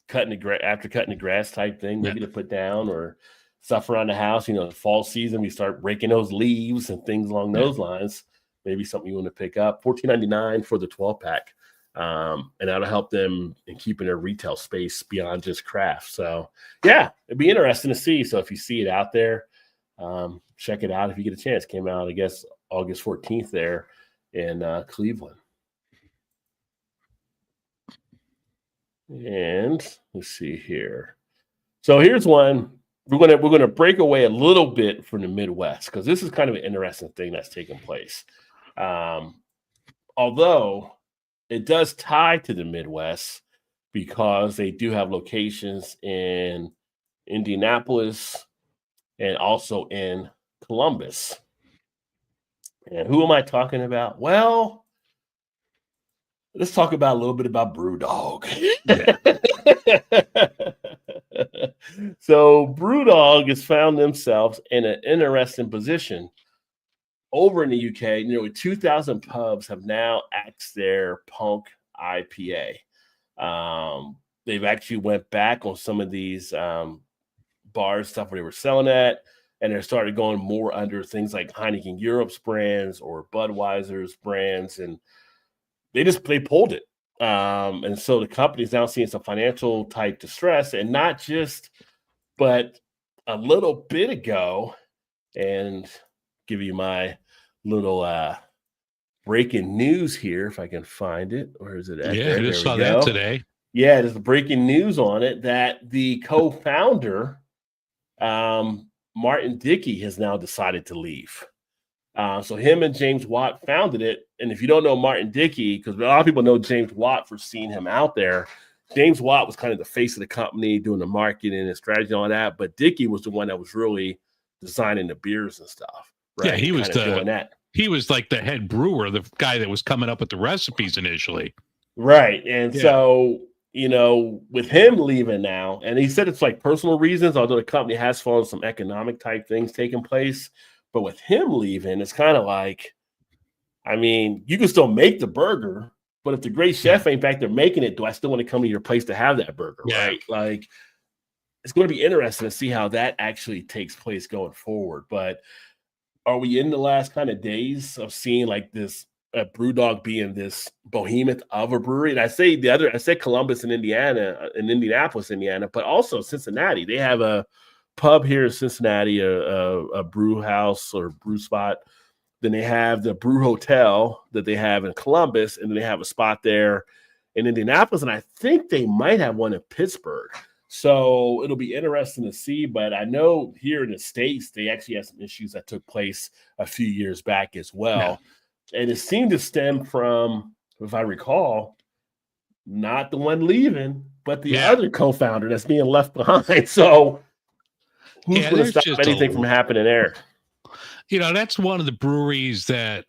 cutting the grass after cutting the grass type thing, maybe to put down or stuff around the house. The fall season, we start raking those leaves and things along those lines. Maybe something you want to pick up. $14.99 for the 12-pack. And that'll help them in keeping their retail space beyond just craft. So, yeah, it'd be interesting to see. So if you see it out there, check it out if you get a chance. Came out, I guess, August 14th there in Cleveland. And let's see here. So here's one. We're gonna break away a little bit from the Midwest because this is kind of an interesting thing that's taking place. Although it does tie to the Midwest because they do have locations in Indianapolis and also in Columbus. And who am I talking about? Well, let's talk about a little bit about BrewDog. Yeah. So BrewDog has found themselves in an interesting position over in the UK. 2,000 pubs have now axed their Punk IPA. They've actually went back on some of these bars, stuff where they were selling at, and they started going more under things like Heineken Europe's brands or Budweiser's brands, and they pulled it. And so the company's now seeing some financial type distress, and not just, but a little bit ago, and give you my little breaking news here, if I can find it. Where is it at? Yeah, I just saw that today. Yeah, there's breaking news on it that the co-founder, Martin Dickey, has now decided to leave. So him and James Watt founded it. And if you don't know Martin Dickey, because a lot of people know James Watt for seeing him out there, James Watt was kind of the face of the company, doing the marketing and strategy and all that. But Dickey was the one that was really designing the beers and stuff. Right? Yeah, he was doing that. He was like the head brewer, the guy that was coming up with the recipes initially. Right. And so, with him leaving now, and he said it's like personal reasons, although the company has fallen some economic type things taking place. But with him leaving, it's kind of like, you can still make the burger, but if the great chef ain't back there making it, do I still want to come to your place to have that burger? Yeah. Right. Like, it's going to be interesting to see how that actually takes place going forward. But are we in the last kind of days of seeing like this BrewDog being this behemoth of a brewery? And I said Columbus and Indianapolis, Indiana, but also Cincinnati. They have a pub here in Cincinnati, a brew house or brew spot. Then they have the Brew Hotel that they have in Columbus, and then they have a spot there in Indianapolis, and I think they might have one in Pittsburgh. So it'll be interesting to see. But I know here in the States, they actually had some issues that took place a few years back as well. Yeah. And it seemed to stem from, if I recall, not the one leaving, but the other co-founder that's being left behind. So who's going to stop anything from happening there? That's one of the breweries that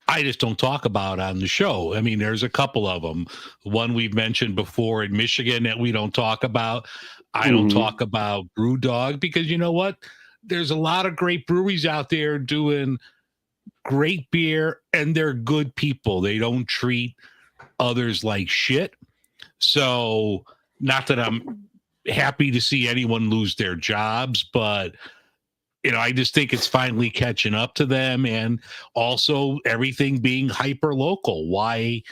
I just don't talk about on the show. There's a couple of them. One we've mentioned before in Michigan that we don't talk about. I don't talk about BrewDog because you know what? There's a lot of great breweries out there doing great beer, and they're good people. They don't treat others like shit. So not that I'm happy to see anyone lose their jobs, but I just think it's finally catching up to them, and also everything being hyper local. Why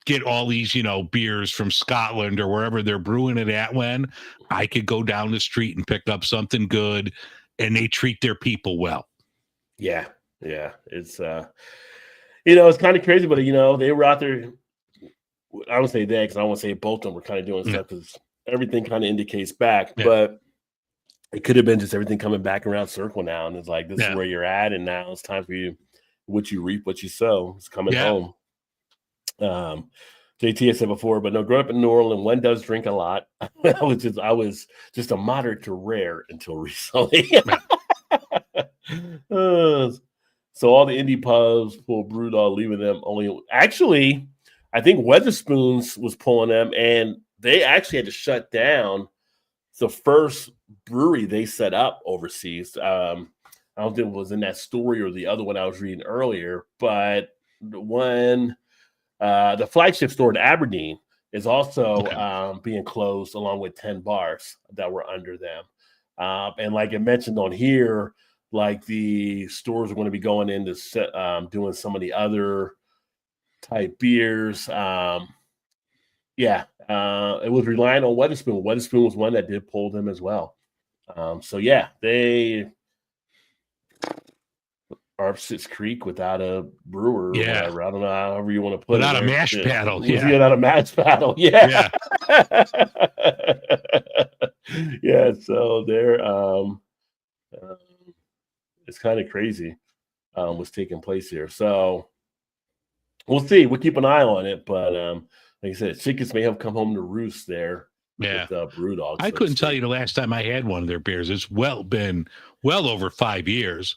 get all these, beers from Scotland or wherever they're brewing it at when I could go down the street and pick up something good, and they treat their people well. Yeah. Yeah. It's, it's kind of crazy, but, they were out there. I would say that because I don't want to say both of them were kind of doing stuff because everything kind of indicates back, but it could have been just everything coming back around circle now. And it's like, this is where you're at. And now it's time for you, what you reap, what you sow. It's coming home. JT had said before, but no, growing up in New Orleans, one does drink a lot. I was just a moderate to rare until recently. So all the indie pubs pull BrewDog, leaving them only. Actually, I think Wetherspoons was pulling them, and they actually had to shut down the first brewery they set up overseas. I don't think it was in that story or the other one I was reading earlier, but the one The flagship store in Aberdeen is also Okay. being closed, along with 10 bars that were under them. And like I mentioned on here, like the stores are going to be going into doing some of the other type beers. It was relying on Wetherspoon. Wetherspoon was one that did pull them as well. So yeah, they are Six Creek without a brewer or Yeah. whatever. I don't know, however you want to put Without a it. mash paddle. Was Yeah. without a match paddle. Yeah. Yeah. Yeah. So they're uh, it's kind of crazy what's taking place here. So we'll see. We'll keep an eye on it. But like I said, chickens may have come home to roost there Yeah. with Brew Dogs. I couldn't tell you the last time I had one of their beers. It's been well over 5 years.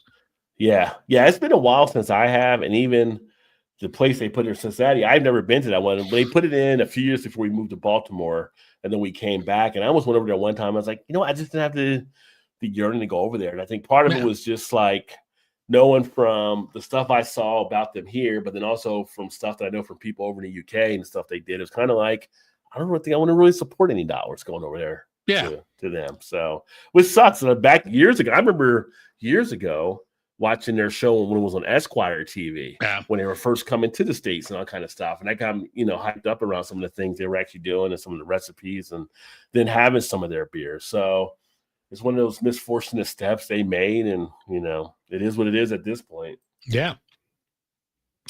Yeah. It's been a while since I have, and even the place they put it in Cincinnati, I've never been to that one. But they put it in a few years before we moved to Baltimore, and then we came back. And I almost went over there one time. I was like, I just didn't have the yearning to go over there. And I think part of it was just like knowing from the stuff I saw about them here, but then also from stuff that I know from people over in the UK and stuff they did. It's kind of like, I don't think I want to really support any dollars going over there to them. So, which sucks. Back years ago, I remember years ago watching their show when it was on Esquire TV when they were first coming to the States and all kind of stuff. And I got, hyped up around some of the things they were actually doing and some of the recipes, and then having some of their beers. So it's one of those misfortunate steps they made. And, it is what it is at this point. Yeah.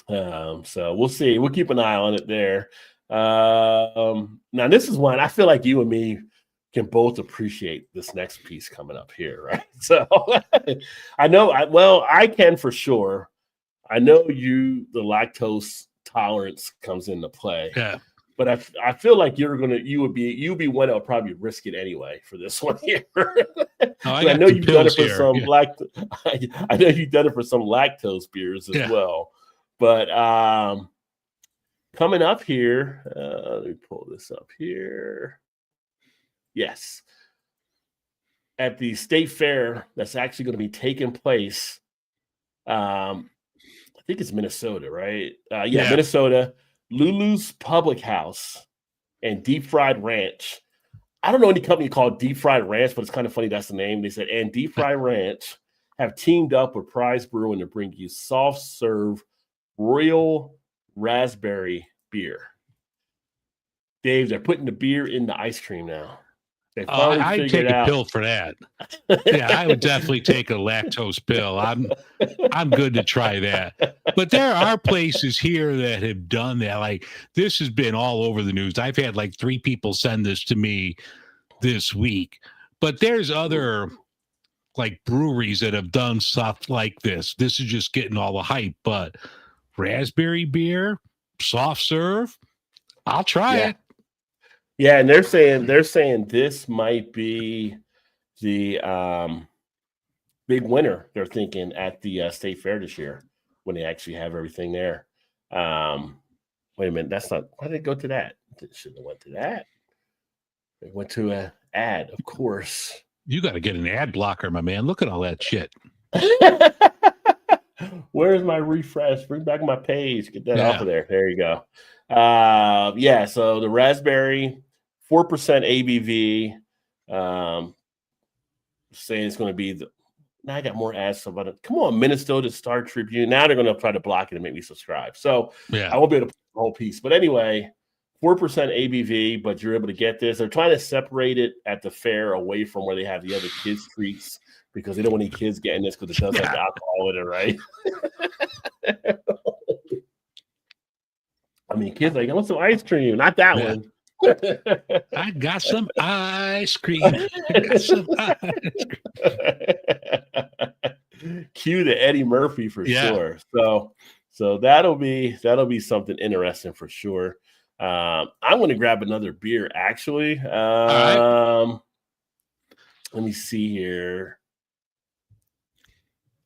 So we'll see. We'll keep an eye on it there. Now this is one I feel like you and me can both appreciate this next piece coming up here, right? So I know, I can for sure. I know the lactose tolerance comes into play. Yeah. But I feel like you'd be one that would probably risk it anyway for this one here. I know you've done it for some I know you've done it for some lactose beers as well. But coming up here, let me pull this up here. Yes. At the state fair that's actually going to be taking place, I think it's Minnesota, right? Minnesota, Lulu's Public House and Deep Fried Ranch. I don't know any company called Deep Fried Ranch, but it's kind of funny that's the name. They said, and Deep Fried Ranch have teamed up with Prize Brewing to bring you soft serve Royal Raspberry beer. Dave, they're putting the beer in the ice cream now. I'd take a pill for that. Yeah, I would definitely take a lactose pill. I'm good to try that. But there are places here that have done that. Like, this has been all over the news. I've had like 3 people send this to me this week. But there's other like breweries that have done stuff like this. This is just getting all the hype. But raspberry beer, soft serve, I'll try it. Yeah, and they're saying this might be the big winner. They're thinking at the state fair this year when they actually have everything there. Wait a minute, that's not. Why did it go to that? It shouldn't have went to that. It went to an ad, of course. You got to get an ad blocker, my man. Look at all that shit. Where's my refresh? Bring back my page. Get that off of there. There you go. So the raspberry, 4% ABV. Saying it's going to be now I got more ads about it. Come on, Minnesota Star Tribune. Now they're going to try to block it and make me subscribe. So I won't be able to put the whole piece. But anyway, 4% ABV, but you're able to get this. They're trying to separate it at the fair away from where they have the other kids' treats because they don't want any kids getting this because it does have alcohol in it, right? I mean, kids like, I want some ice cream. Not that one. I got some ice cream. Cue the Eddie Murphy for sure. So that'll be something interesting for sure. I'm going to grab another beer actually. Let me see here.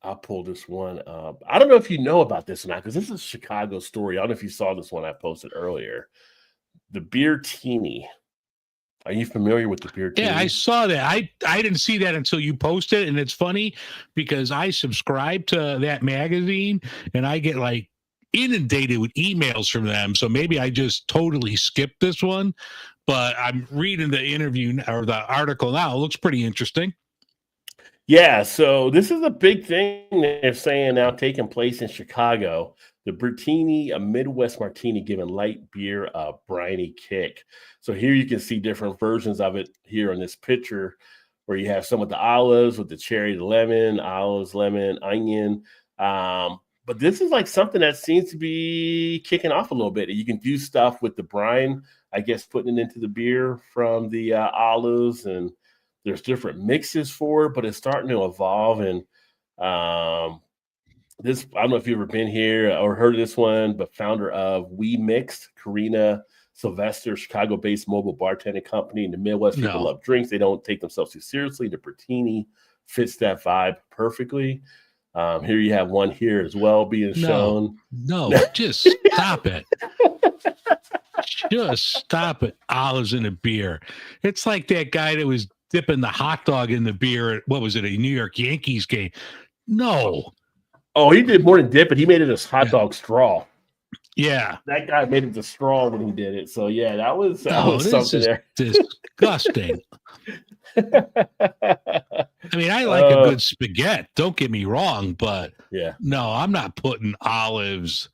I'll pull this one up. I don't know if you know about this or not because this is a Chicago story. I don't know if you saw this one I posted earlier. The Beer Teeny. Are you familiar with the Beer Teeny? Yeah, I saw that. I didn't see that until you posted it, and it's funny because I subscribe to that magazine, and I get like inundated with emails from them. So maybe I just totally skipped this one, but I'm reading the interview or the article now. It looks pretty interesting. Yeah, so this is a big thing they're saying now taking place in Chicago. The Bertini, a Midwest martini, giving light beer a briny kick. So here you can see different versions of it here in this picture, where you have some with the olives, with the cherry, the lemon, olives, lemon, onion. But this is like something that seems to be kicking off a little bit. You can do stuff with the brine, I guess, putting it into the beer from the olives, and there's different mixes for it, but it's starting to evolve. And this, I don't know if you've ever been here or heard of this one, but founder of We Mixed, Karina Sylvester, Chicago-based mobile bartending company in the Midwest. People love drinks. They don't take themselves too seriously. The Bertini fits that vibe perfectly. Here you have one here as well being shown. No, just stop it. Just stop it. Olives in a beer. It's like that guy that was dipping the hot dog in the beer at, what was it, a New York Yankees game? No. Oh, he did more than dip it. He made it a hot dog straw. Yeah. That guy made it the straw when he did it. So, yeah, that was something there. Disgusting. I mean, I like a good spaghetti. Don't get me wrong, but no, I'm not putting olives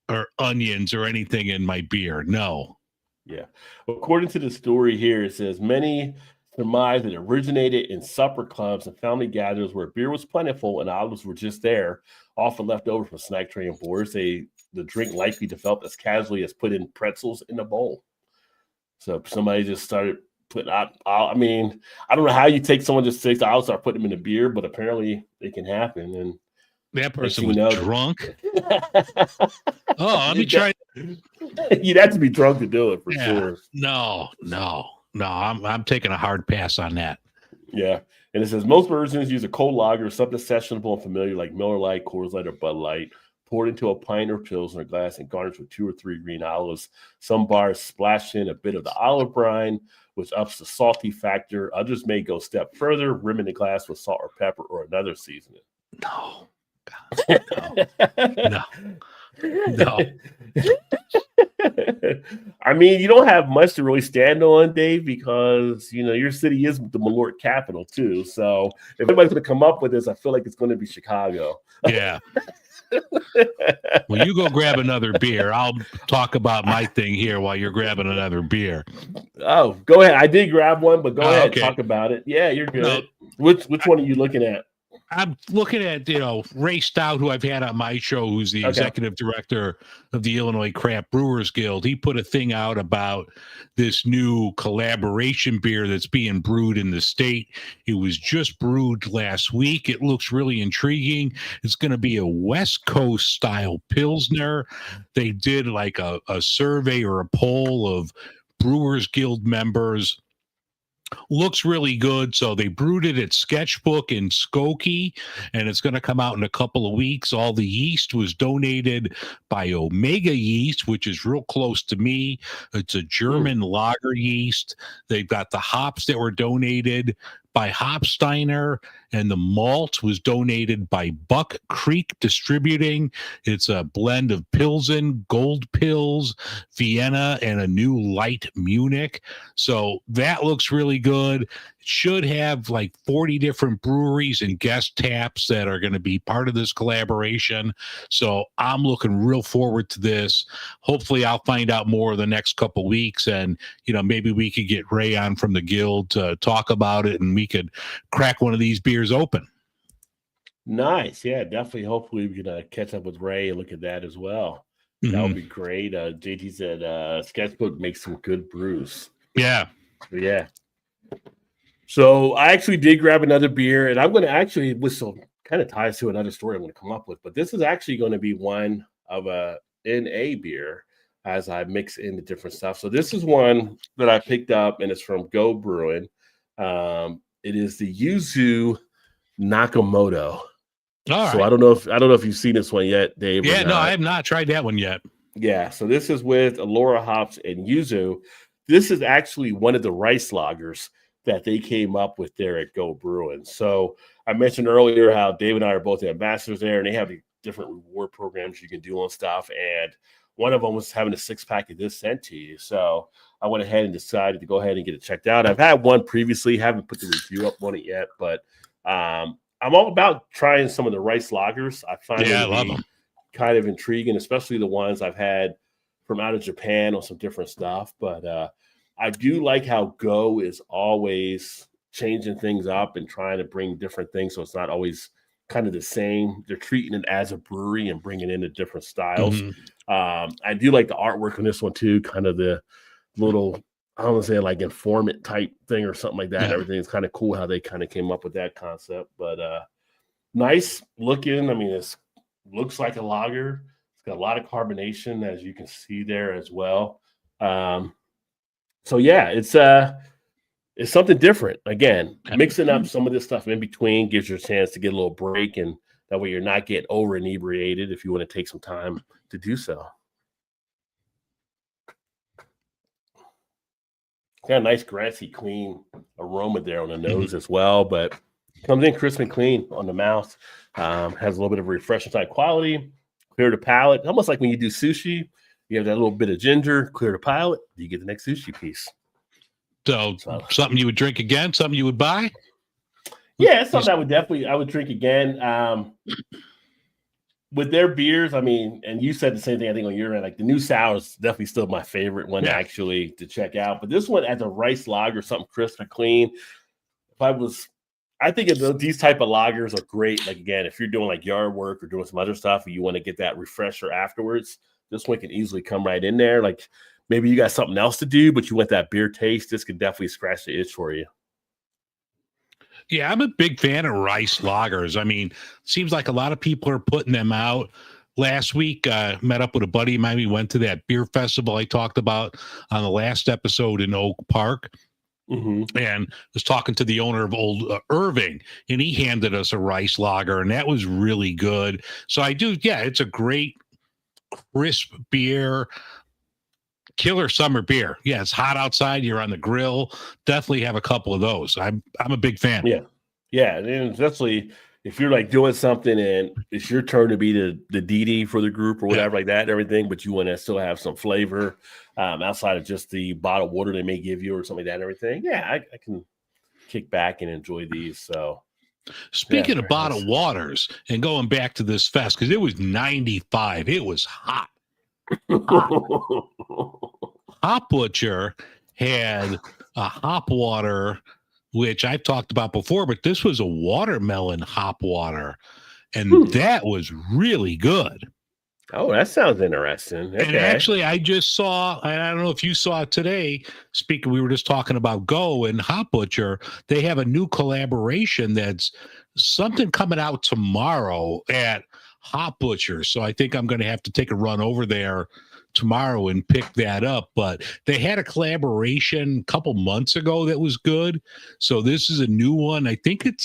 or onions or anything in my beer. No. Yeah. According to the story here, it says many surmise that it originated in supper clubs and family gatherings where beer was plentiful and olives were just there, often left over from snack tray and boards. The drink likely developed as casually as putting pretzels in a bowl. So somebody just started putting out. I mean, I don't know how you take someone just 6 hours, start putting them in a beer, but apparently it can happen. And that person was drunk. Let me try. You'd have to be drunk to do it for sure. No. I'm taking a hard pass on that. Yeah, and it says most versions use a cold lager, something sessionable and familiar like Miller Lite, Coors Light, or Bud Light, poured into a pint or Pilsner glass and garnished with 2 or 3 green olives. Some bars splash in a bit of the olive brine, which ups the salty factor. Others may go a step further, rimming the glass with salt or pepper or another seasoning. No. God. No. I mean, you don't have much to really stand on, Dave, because your city is the Malort capital too. So if anybody's going to come up with this, I feel like it's going to be Chicago. Yeah. Well, you go grab another beer. I'll talk about my thing here while you're grabbing another beer. Oh, go ahead. I did grab one, but go ahead and talk about it. Yeah, you're good. No, which one are you looking at? I'm looking at, Ray Stout, who I've had on my show, who's the executive director of the Illinois Craft Brewers Guild. He put a thing out about this new collaboration beer that's being brewed in the state. It was just brewed last week. It looks really intriguing. It's going to be a West Coast style Pilsner. They did like a survey or a poll of Brewers Guild members. Looks really good. So they brewed it at Sketchbook in Skokie, and it's going to come out in a couple of weeks. All the yeast was donated by Omega Yeast, which is real close to me. It's a German lager yeast. They've got the hops that were donated by Hopsteiner, and the malt was donated by Buck Creek Distributing. It's a blend of Pilsen, Gold Pils, Vienna, and a new light Munich. So that looks really good. It should have like 40 different breweries and guest taps that are going to be part of this collaboration. So I'm looking real forward to this. Hopefully I'll find out more in the next couple weeks, and maybe we could get Ray on from the guild to talk about it, and we could crack one of these beers open. Nice. Yeah, definitely. Hopefully we can catch up with Ray and look at that as well. Mm-hmm. That would be great. JT said Sketchbook makes some good brews. Yeah. So I actually did grab another beer, and I'm going to actually, with some kind of ties to another story I'm going to come up with, but this is actually going to be one of a NA beer as I mix in the different stuff. So this is one that I picked up, and it's from Go Brewing. It is the Yuzu Nakamoto. All right. So I don't know if you've seen this one yet, Dave. Yeah, no, I have not tried that one yet. Yeah, so this is with Allura hops and Yuzu. This is actually one of the rice lagers that they came up with there at Go Brewing. So I mentioned earlier how Dave and I are both the ambassadors there, and they have different reward programs you can do on stuff. And one of them was having a 6-pack of this sent to you. So I went ahead and decided to go ahead and get it checked out. I've had one previously, haven't put the review up on it yet, but I'm all about trying some of the rice lagers. I find Yeah, I them to love be them. kind of intriguing, especially the ones I've had from out of Japan on some different stuff. But I do like how Go is always changing things up and trying to bring different things, so it's not always kind of the same. They're treating it as a brewery and bringing in the different styles. Mhm. I do like the artwork on this one too, kind of the little, I don't want to say like informant type thing or something like that. Yeah. Everything is kind of cool how they kind of came up with that concept. But nice looking. I mean, it looks like a lager. It's got a lot of carbonation, as you can see there as well. So yeah, it's something different. Again, mixing up some of this stuff in between gives you a chance to get a little break, and that way you're not getting over inebriated if you want to take some time to do so. Got a nice grassy, clean aroma there on the nose as well, but comes in crisp and clean on the mouth. Has a little bit of refreshing type quality, clear the palate, almost like when you do sushi. You have that little bit of ginger, clear the palate, you get the next sushi piece. So something you would drink again, something you would buy? Yeah, it's something I would drink again. With their beers, I mean, and you said the same thing, I think, on your end. Like the New Sour is definitely still my favorite one actually to check out. But this one as a rice lager, something crisp and clean. I think these type of lagers are great. Like, again, if you're doing like yard work or doing some other stuff and you want to get that refresher afterwards, this one can easily come right in there. Like maybe you got something else to do, but you want that beer taste. This can definitely scratch the itch for you. Yeah, I'm a big fan of rice lagers. I mean, seems like a lot of people are putting them out. Last week, met up with a buddy of mine. We went to that beer festival I talked about on the last episode in Oak Park. And was talking to the owner of Old Irving, and he handed us a rice lager, and that was really good. So it's a great crisp beer, killer summer beer. Yeah, it's hot outside, you're on the grill, definitely have a couple of those. I'm a big fan. Yeah, and especially if you're like doing something and it's your turn to be the DD for the group or whatever like that and everything, but you want to still have some flavor outside of just the bottled water they may give you or something like that and everything. Yeah, I can kick back and enjoy these. So speaking of bottled waters and going back to this fest, because it was 95, it was hot. Hop Butcher had a hop water, which I've talked about before, but this was a watermelon hop water, and that was really good. Oh, that sounds interesting. Okay. And actually, I just saw, I don't know if you saw it today, we were just talking about Go and Hop Butcher. They have a new collaboration that's something coming out tomorrow at Hop Butcher. So I think I'm going to have to take a run over there tomorrow and pick that up. But they had a collaboration a couple months ago that was good. So this is a new one. I think it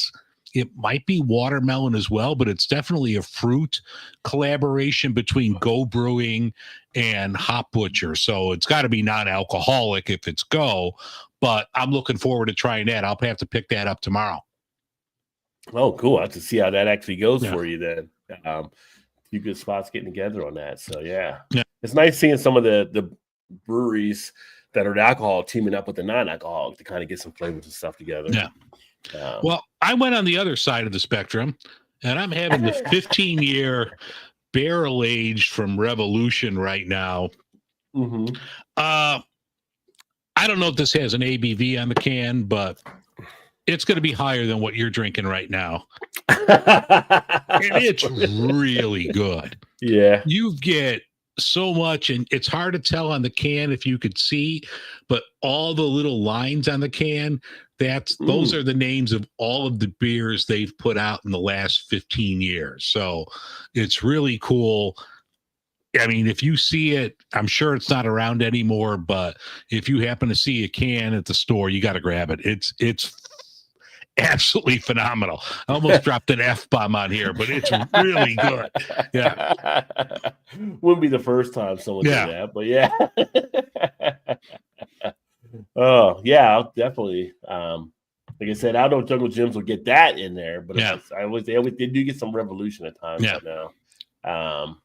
might be watermelon as well, but it's definitely a fruit collaboration between Go Brewing and Hop Butcher. So it's got to be non-alcoholic if it's Go, but I'm looking forward to trying that. I'll have to pick that up tomorrow. Oh, cool. I have to see how that actually goes for you then. Few good spots getting together on that. So yeah. It's nice seeing some of the breweries that are alcohol teaming up with the non-alcoholic to kind of get some flavors and stuff together. Yeah. Well, I went on the other side of the spectrum, and I'm having the 15-year barrel aged from Revolution right now. I don't know if this has an ABV on the can, but it's going to be higher than what you're drinking right now. And it's really good. Yeah. You get so much, and it's hard to tell on the can if you could see, but all the little lines on the can, those are the names of all of the beers they've put out in the last 15 years. So it's really cool. I mean, if you see it, I'm sure it's not around anymore, but if you happen to see a can at the store, you got to grab it. It's absolutely phenomenal. I almost dropped an F-bomb on here, but it's really good. Yeah. Wouldn't be the first time someone did that, but yeah. Oh, yeah, I'll definitely. Like I said, I don't know if Jungle Gyms will get that in there, but they do get some Revolution at times right now. Um,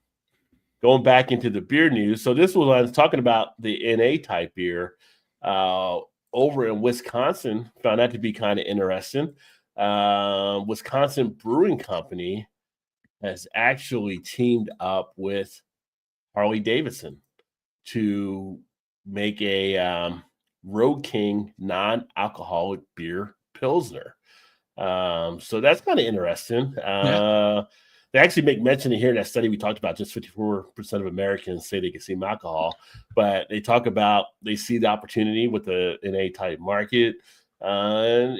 Going back into the beer news. So this was I was talking about the NA type beer over in Wisconsin. Found that to be kind of interesting. Wisconsin Brewing Company has actually teamed up with Harley Davidson to make a Road King non-alcoholic beer Pilsner. So that's kind of interesting. They actually make mention here in that study we talked about, just 54% of Americans say they consume alcohol, but they talk about they see the opportunity with the NA type market. And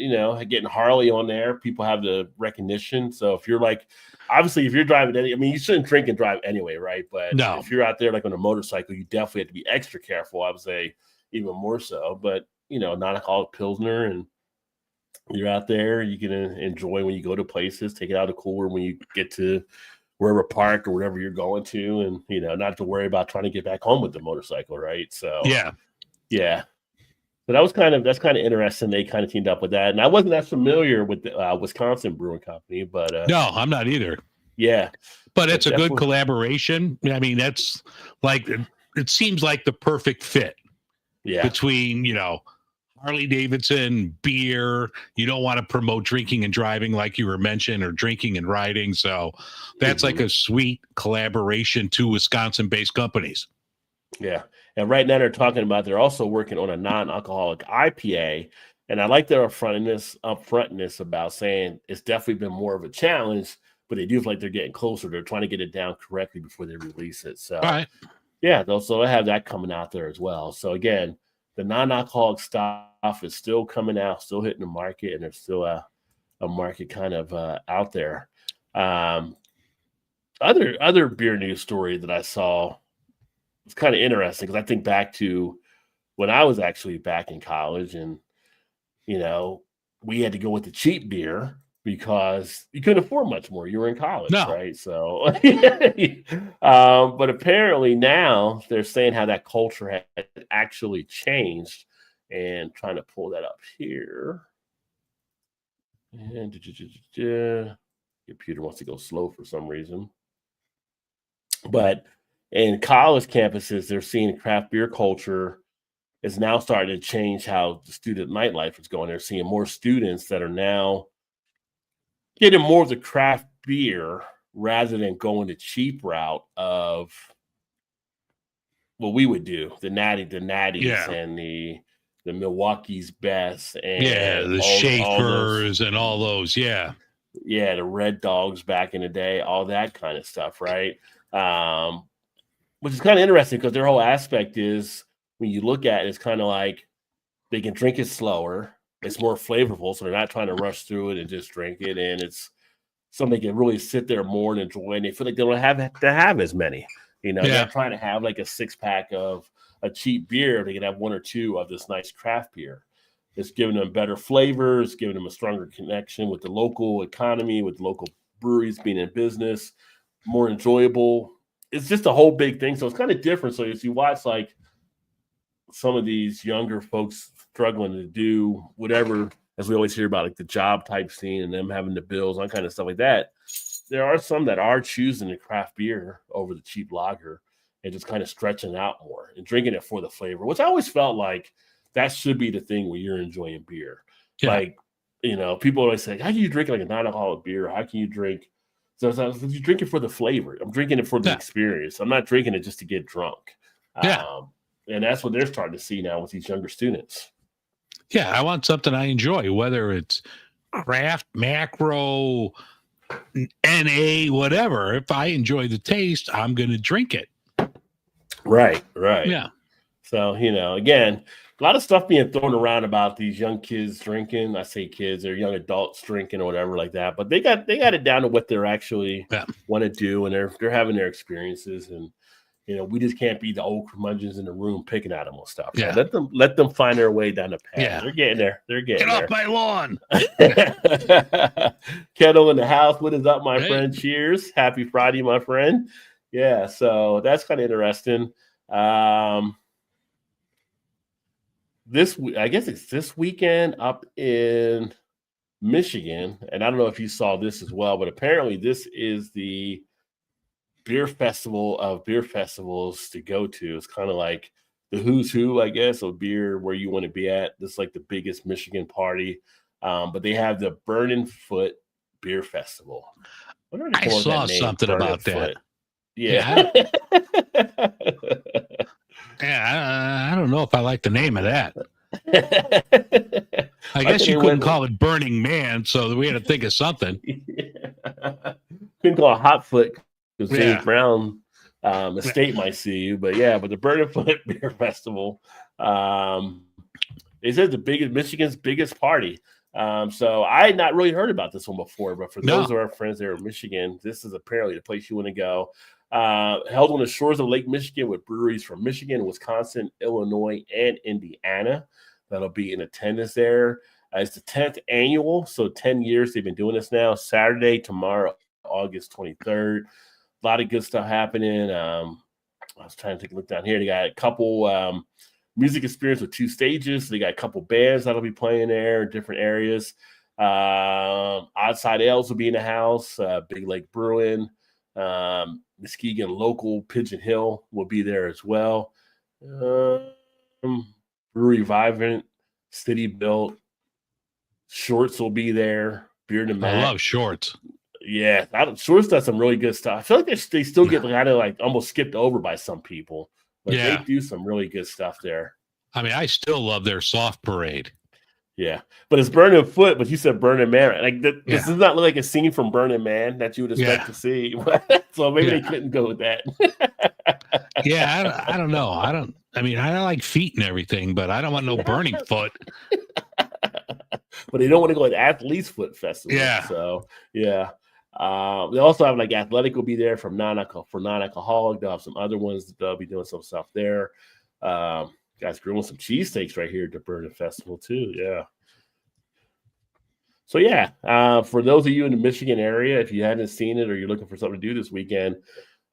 getting Harley on there, people have the recognition. So if you're like, obviously, if you're driving you shouldn't drink and drive anyway, right? But No. if you're out there like on a motorcycle, you definitely have to be extra careful. I would say even more so. But non-alcoholic Pilsner, and you're out there, you can enjoy when you go to places, take it out of the cooler when you get to wherever park or wherever you're going to, and not have to worry about trying to get back home with the motorcycle, right? So yeah. So that's kind of interesting. They kind of teamed up with that, and I wasn't that familiar with the Wisconsin Brewing Company, but no, I'm not either. Yeah, but it's a good collaboration. I mean, that's like it seems like the perfect fit. Yeah, between Harley Davidson, beer. You don't want to promote drinking and driving like you were mentioned, or drinking and riding. So that's like a sweet collaboration, to Wisconsin-based companies. Yeah. And right now they're also working on a non-alcoholic IPA. And I like their upfrontness about saying it's definitely been more of a challenge, but they do feel like they're getting closer. They're trying to get it down correctly before they release it. So, yeah, they'll have that coming out there as well. So again, the non-alcoholic stuff is still coming out, still hitting the market, and there's still a market kind of out there. Other beer news story that I saw was kind of interesting, because I think back to when I was actually back in college, and we had to go with the cheap beer because you couldn't afford much more. You were in college, right? So, but apparently now they're saying how that culture had actually changed, and trying to pull that up here. And computer wants to go slow for some reason. But in college campuses, they're seeing craft beer culture is now starting to change how the student nightlife is going. They're seeing more students that are now getting more of the craft beer rather than going the cheap route of what we would do, the natties and the Milwaukee's Best, and the Schaefer's and all those, the Red Dogs back in the day, all that kind of stuff, right? Which is kind of interesting, because their whole aspect is, when you look at it, it's kind of like they can drink it slower. It's more flavorful, so they're not trying to rush through it and just drink it. And it's something they can really sit there more and enjoy. And they feel like they don't have to have as many. They're not trying to have like a 6-pack of a cheap beer. They can have 1 or 2 of this nice craft beer. It's giving them better flavors, giving them a stronger connection with the local economy, with local breweries being in business, more enjoyable. It's just a whole big thing. So it's kind of different. So as you watch like some of these younger folks struggling to do whatever, as we always hear about, like the job type scene and them having the bills, all kind of stuff like that, there are some that are choosing the craft beer over the cheap lager and just kind of stretching out more and drinking it for the flavor, which I always felt like that should be the thing when you're enjoying beer. Like, people always say, how can you drink like a non-alcoholic beer? How can you drink? So you drink it for the flavor. I'm drinking it for the experience. I'm not drinking it just to get drunk. And that's what they're starting to see now with these younger students. Yeah, I want something I enjoy, whether it's craft, macro, NA, whatever. If I enjoy the taste, I'm going to drink it. Right. Yeah. So, again, a lot of stuff being thrown around about these young kids drinking. I say kids, they're young adults drinking or whatever like that. But they got it down to what they're actually want to do, and they're having their experiences. And we just can't be the old curmudgeons in the room picking at them on stuff. Right? Let them find their way down the path. Yeah. They're getting there. Get off my lawn. Kettle in the house. What is up, my friend? Cheers. Happy Friday, my friend. Yeah. So that's kind of interesting. I guess it's this weekend up in Michigan, and I don't know if you saw this as well, but apparently this is the beer festival of beer festivals to go to. It's kind of like the who's who, I guess, of beer where you want to be at. This is like the biggest Michigan party. But they have the Burning Foot Beer Festival. What are they I calling saw that name? something Burning about that. Foot. Yeah. Yeah, I don't know if I like the name of that. I I guess think you it couldn't went. call it Burning Man, so we had to think of something. Couldn't call it Hot Foot because Yeah. James Brown estate might see you, but yeah, but the Burning Foot Beer Festival. They said the biggest Michigan's biggest party. So I had not really heard about this one before, but for those of our friends that are in Michigan, this is apparently the place you want to go. Held on the shores of Lake Michigan with breweries from Michigan, Wisconsin, Illinois, and Indiana that'll be in attendance there. It's the 10th annual, so 10 years they've been doing this now. Saturday, tomorrow, August 23rd. A lot of good stuff happening. I was trying to take a look down here. They got a couple music experience with 2 stages. They got a couple bands that'll be playing there in different areas. Outside Ales will be in the house. Big Lake Brewing. Muskegon local Pigeon Hill will be there as well. Brewery Vibrant, City Built, Shorts will be there. Beer to Mac. I love Shorts. Yeah, Shorts does some really good stuff. I feel like they still get kind of like almost skipped over by some people, but they do some really good stuff there. I mean, I still love their soft parade. Yeah, but it's Burning Foot, but you said Burning Man. Like this does not look like a scene from Burning Man that you would expect to see. So maybe they couldn't go with that. Yeah, I don't know. I mean, I like feet and everything, but I don't want no burning foot. But they don't want to go to Athlete's Foot Festival. Yeah. So they also have like Athletic will be there for non-alcoholic. They'll have some other ones that they'll be doing some stuff there. Guys grilling some cheesesteaks right here at the Burning Festival too. Yeah. So for those of you in the Michigan area, if you hadn't seen it or you're looking for something to do this weekend,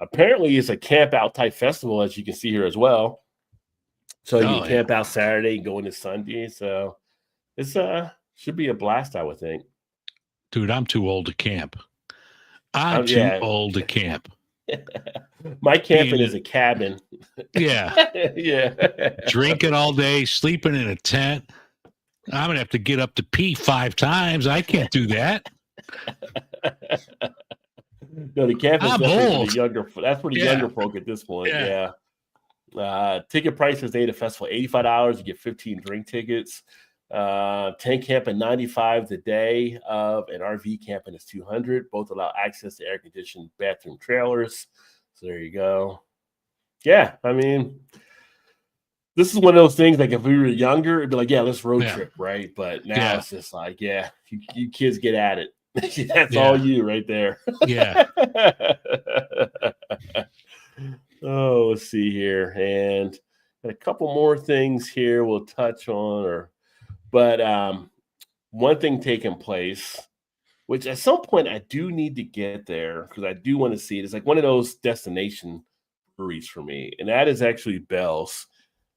apparently it's a camp out type festival, as you can see here as well. So you can camp out Saturday and go into Sunday. So it's should be a blast, I would think. Dude, I'm too old to camp. I'm too old to camp. My camping is a cabin. Yeah. Yeah. Drinking all day, sleeping in a tent. I'm gonna have to get up to pee 5 times. I can't do that. No, the camping is definitely for the younger. That's for the Yeah. younger folk at this point. Yeah. Yeah. Ticket prices day to festival $85. You get 15 drink tickets. Tent camping $95 the day of, and RV camping is $200. Both allow access to air conditioned bathroom trailers. So there you go. Yeah, I mean, this is one of those things. Like if we were younger, it'd be like, yeah, let's road trip, right? But now it's just like, yeah, you kids get at it. That's all you right there. Yeah. Oh, let's see here, and a couple more things here we'll touch on, but one thing taking place, which at some point I do need to get there because I do want to see it. It's like one of those destination breweries for me, and that is actually Bell's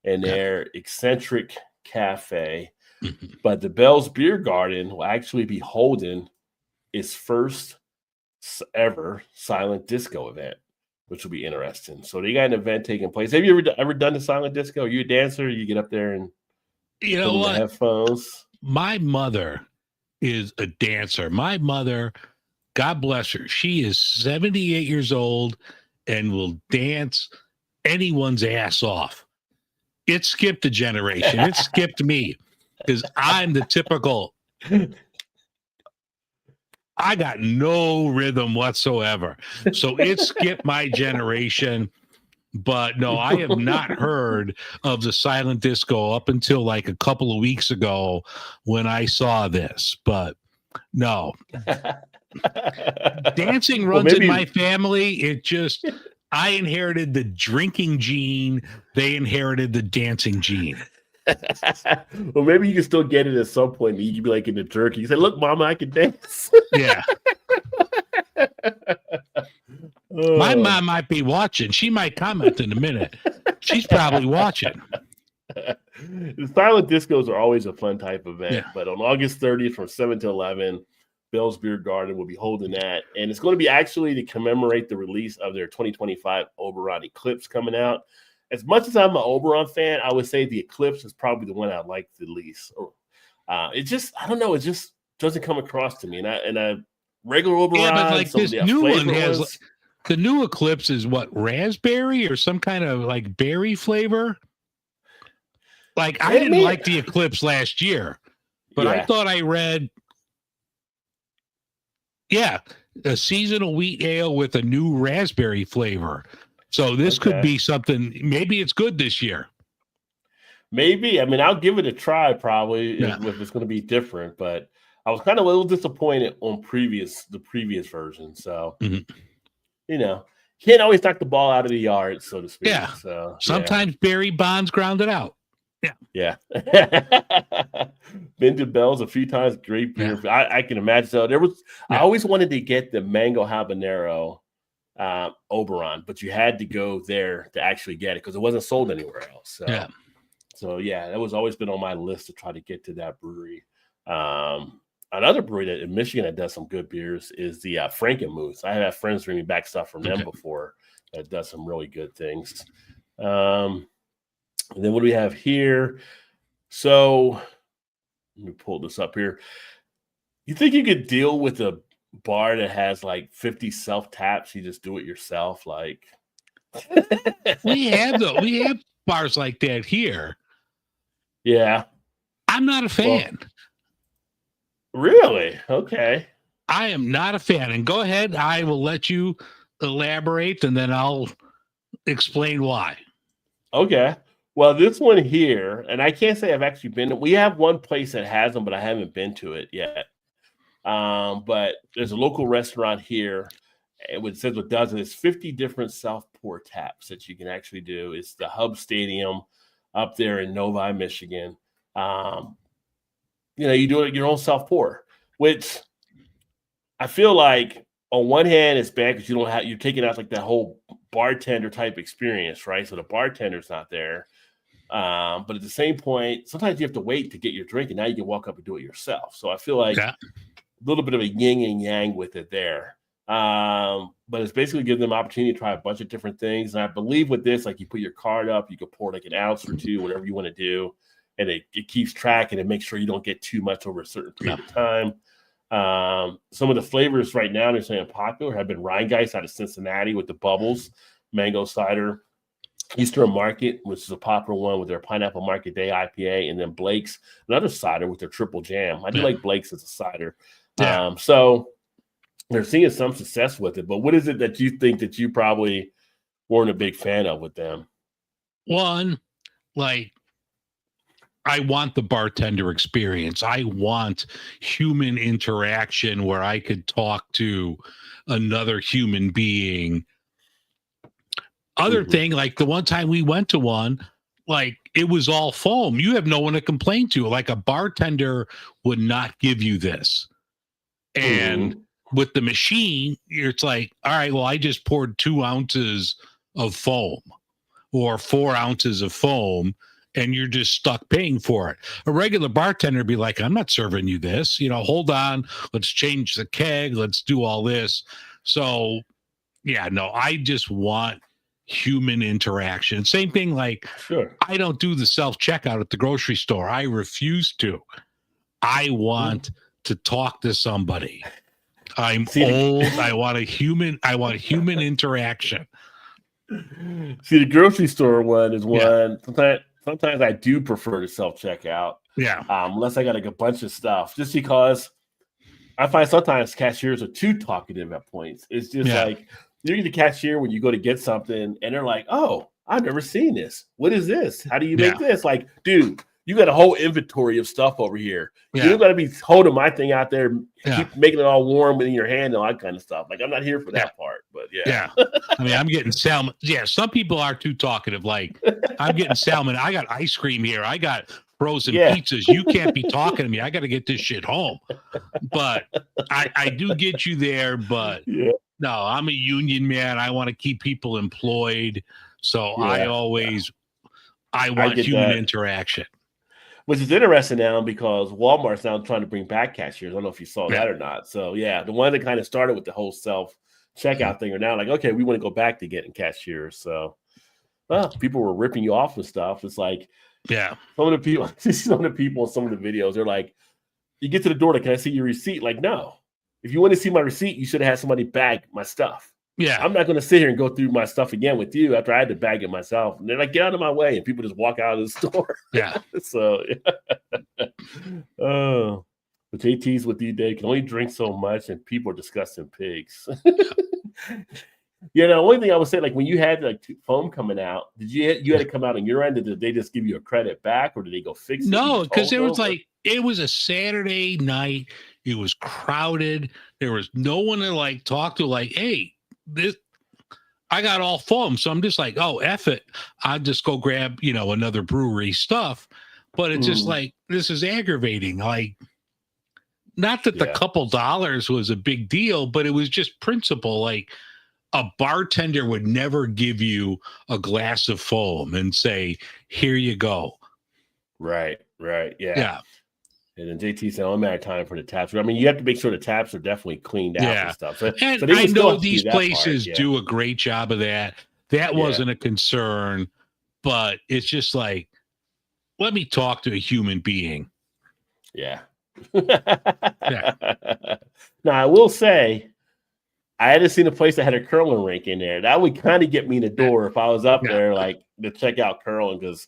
and their Eccentric Cafe. But the Bell's Beer Garden will actually be holding its first ever silent disco event, which will be interesting. So they got an event taking place. Have you ever done the silent disco? Are you a dancer? You get up there and you know what? Headphones. My mother is a dancer. My mother, God bless her, she is 78 years old and will dance anyone's ass off. It skipped a generation. It skipped me because I'm the typical. I got no rhythm whatsoever. So it skipped my generation. But no, I have not heard of the silent disco up until like a couple of weeks ago when I saw this. But no, dancing runs in my family. It just, I inherited the drinking gene. They inherited the dancing gene. Well, maybe you can still get it at some point. You can be like in the jerky. You say, "Look, Mama, I can dance." Yeah. My mom might be watching. She might comment in a minute. She's probably watching. The silent discos are always a fun type of event, but on August 30th from 7 to 11, Bell's Beer Garden will be holding that, and it's going to be actually to commemorate the release of their 2025 Oberon Eclipse coming out. As much as I'm an Oberon fan, I would say the Eclipse is probably the one I like the least. It just, I don't know, it just doesn't come across to me. And I regular Oberon, yeah, but like this new one has ones, the new Eclipse is what, raspberry or some kind of like berry flavor. Like I didn't like the Eclipse last year, but I thought I read, a seasonal wheat ale with a new raspberry flavor. So this could be something. Maybe it's good this year. Maybe. I mean, I'll give it a try probably if it's going to be different. But I was kind of a little disappointed on the previous version. So, you know, can't always knock the ball out of the yard, so to speak. Yeah. So sometimes Barry Bonds grounded out. Yeah. Been to Bell's a few times. Great beer. Yeah. I can imagine. So I always wanted to get the mango habanero Oberon, but you had to go there to actually get it because it wasn't sold anywhere else. So that was always been on my list to try to get to that brewery. Another brewery that in Michigan that does some good beers is the Frankenmuth. I have had friends bring me back stuff from them before that does some really good things. And then what do we have here? So let me pull this up here. You think you could deal with a bar that has like 50 self taps? You just do it yourself, like we have bars like that here. Yeah, I'm not a fan. Well, really? Okay. I am not a fan. And go ahead. I will let you elaborate, and then I'll explain why. Okay. Well, this one here, and I can't say I've actually been. We have one place that has them, but I haven't been to it yet. But there's a local restaurant here. It says what does it is 50 different self-pour taps that you can actually do. It's the Hub Stadium up there in Novi, Michigan. You do it your own self-pour, which I feel like on one hand it's bad because you're taking out like that whole bartender type experience, right? So the bartender's not there. But at the same point, sometimes you have to wait to get your drink, and now you can walk up and do it yourself. So I feel like a little bit of a yin and yang with it there. But it's basically giving them opportunity to try a bunch of different things. And I believe with this, like you put your card up, you can pour like an ounce or two, whatever you want to do. And it keeps track and it makes sure you don't get too much over a certain period of time. Some of the flavors right now they're saying popular have been Rheingeist out of Cincinnati with the bubbles, mango cider, Eastern Market, which is a popular one with their Pineapple Market Day IPA, and then Blake's, another cider with their triple jam. I do like Blake's as a cider. So they're seeing some success with it. But what is it that you think that you probably weren't a big fan of with them? One, like, I want the bartender experience. I want human interaction where I could talk to another human being. Other thing, like the one time we went to one, like it was all foam. You have no one to complain to. Like a bartender would not give you this. And with the machine, it's like, all right, well, I just poured 2 ounces of foam or 4 ounces of foam, and you're just stuck paying for it. A regular bartender would be like, I'm not serving you this. Hold on. Let's change the keg. Let's do all this. So, I just want human interaction. Same thing, like, I don't do the self-checkout at the grocery store. I refuse to. I want to talk to somebody. I'm old. I want human interaction. See, the grocery store one is one. Sometimes I do prefer to self-checkout. Unless I got like a bunch of stuff. Just because I find sometimes cashiers are too talkative at points. It's just like you're the cashier when you go to get something and they're like, oh, I've never seen this. What is this? How do you make this? Like, dude, you got a whole inventory of stuff over here. You don't got to be holding my thing out there, keep making it all warm in your hand and all that kind of stuff. Like, I'm not here for that part, but I mean, I'm getting salmon. Yeah, some people are too talkative. Like, I'm getting salmon. I got ice cream here. I got frozen pizzas. You can't be talking to me. I got to get this shit home. But I do get you there. But no, I'm a union man. I want to keep people employed. So I want human interaction. which is interesting now because Walmart's now trying to bring back cashiers. I don't know if you saw Yeah. that or not. So yeah, the one that kind of started with the whole self checkout thing are now like, okay, we want to go back to getting cashiers. So people were ripping you off and stuff. It's like, yeah, some of the people in some of the videos, they're like, you get to the door, like, can I see your receipt? Like, no. If you want to see my receipt, you should have had somebody bag my stuff. yeah. I'm not going to sit here and go through my stuff again with you after I had to bag it myself. And they're like, get out of my way. And people just walk out of the store. Yeah. So, oh, but JT's with D-Day can only drink so much, and people are disgusting pigs. Only thing I would say, like when you had like foam coming out, did you had to come out on your end? Did they just give you a credit back, or did they go fix it? No, because it was a Saturday night. It was crowded. There was no one to like talk to. Like, hey, I got all foam, so I'm just like, oh, F it. I'll just go grab another brewery stuff. But it's just like, this is aggravating. Like, not that the couple dollars was a big deal, but it was just principle. Like, a bartender would never give you a glass of foam and say, here you go. Right. Yeah. And then JT said, I'm out of time for the taps. I mean, you have to make sure the taps are definitely cleaned out and stuff. So I know these places do a great job of that. That wasn't a concern, but it's just like, let me talk to a human being. Yeah. Now, I will say, I hadn't seen a place that had a curling rink in there. That would kind of get me in the door if I was up there, like to check out curling, because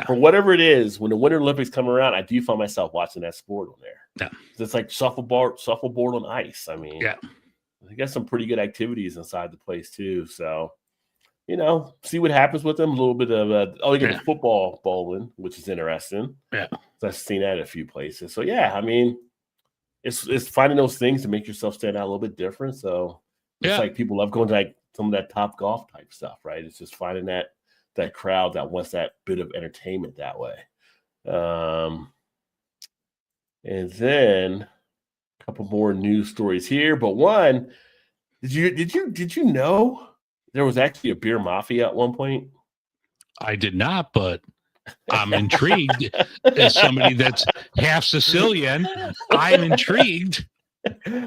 for whatever it is, when the Winter Olympics come around, I do find myself watching that sport on there. Yeah. It's like shuffleboard on ice. I mean, they got some pretty good activities inside the place too. So, see what happens with them. A little bit of you get the football bowling, which is interesting. Yeah, so I've seen that at a few places. So yeah, I mean, it's finding those things to make yourself stand out a little bit different. So it's like people love going to like some of that Top Golf type stuff, right? It's just finding that crowd that wants that bit of entertainment that way. And then a couple more news stories here, but one, did you know there was actually a beer mafia at one point? I did not, but I'm intrigued. As somebody that's half Sicilian, I'm intrigued.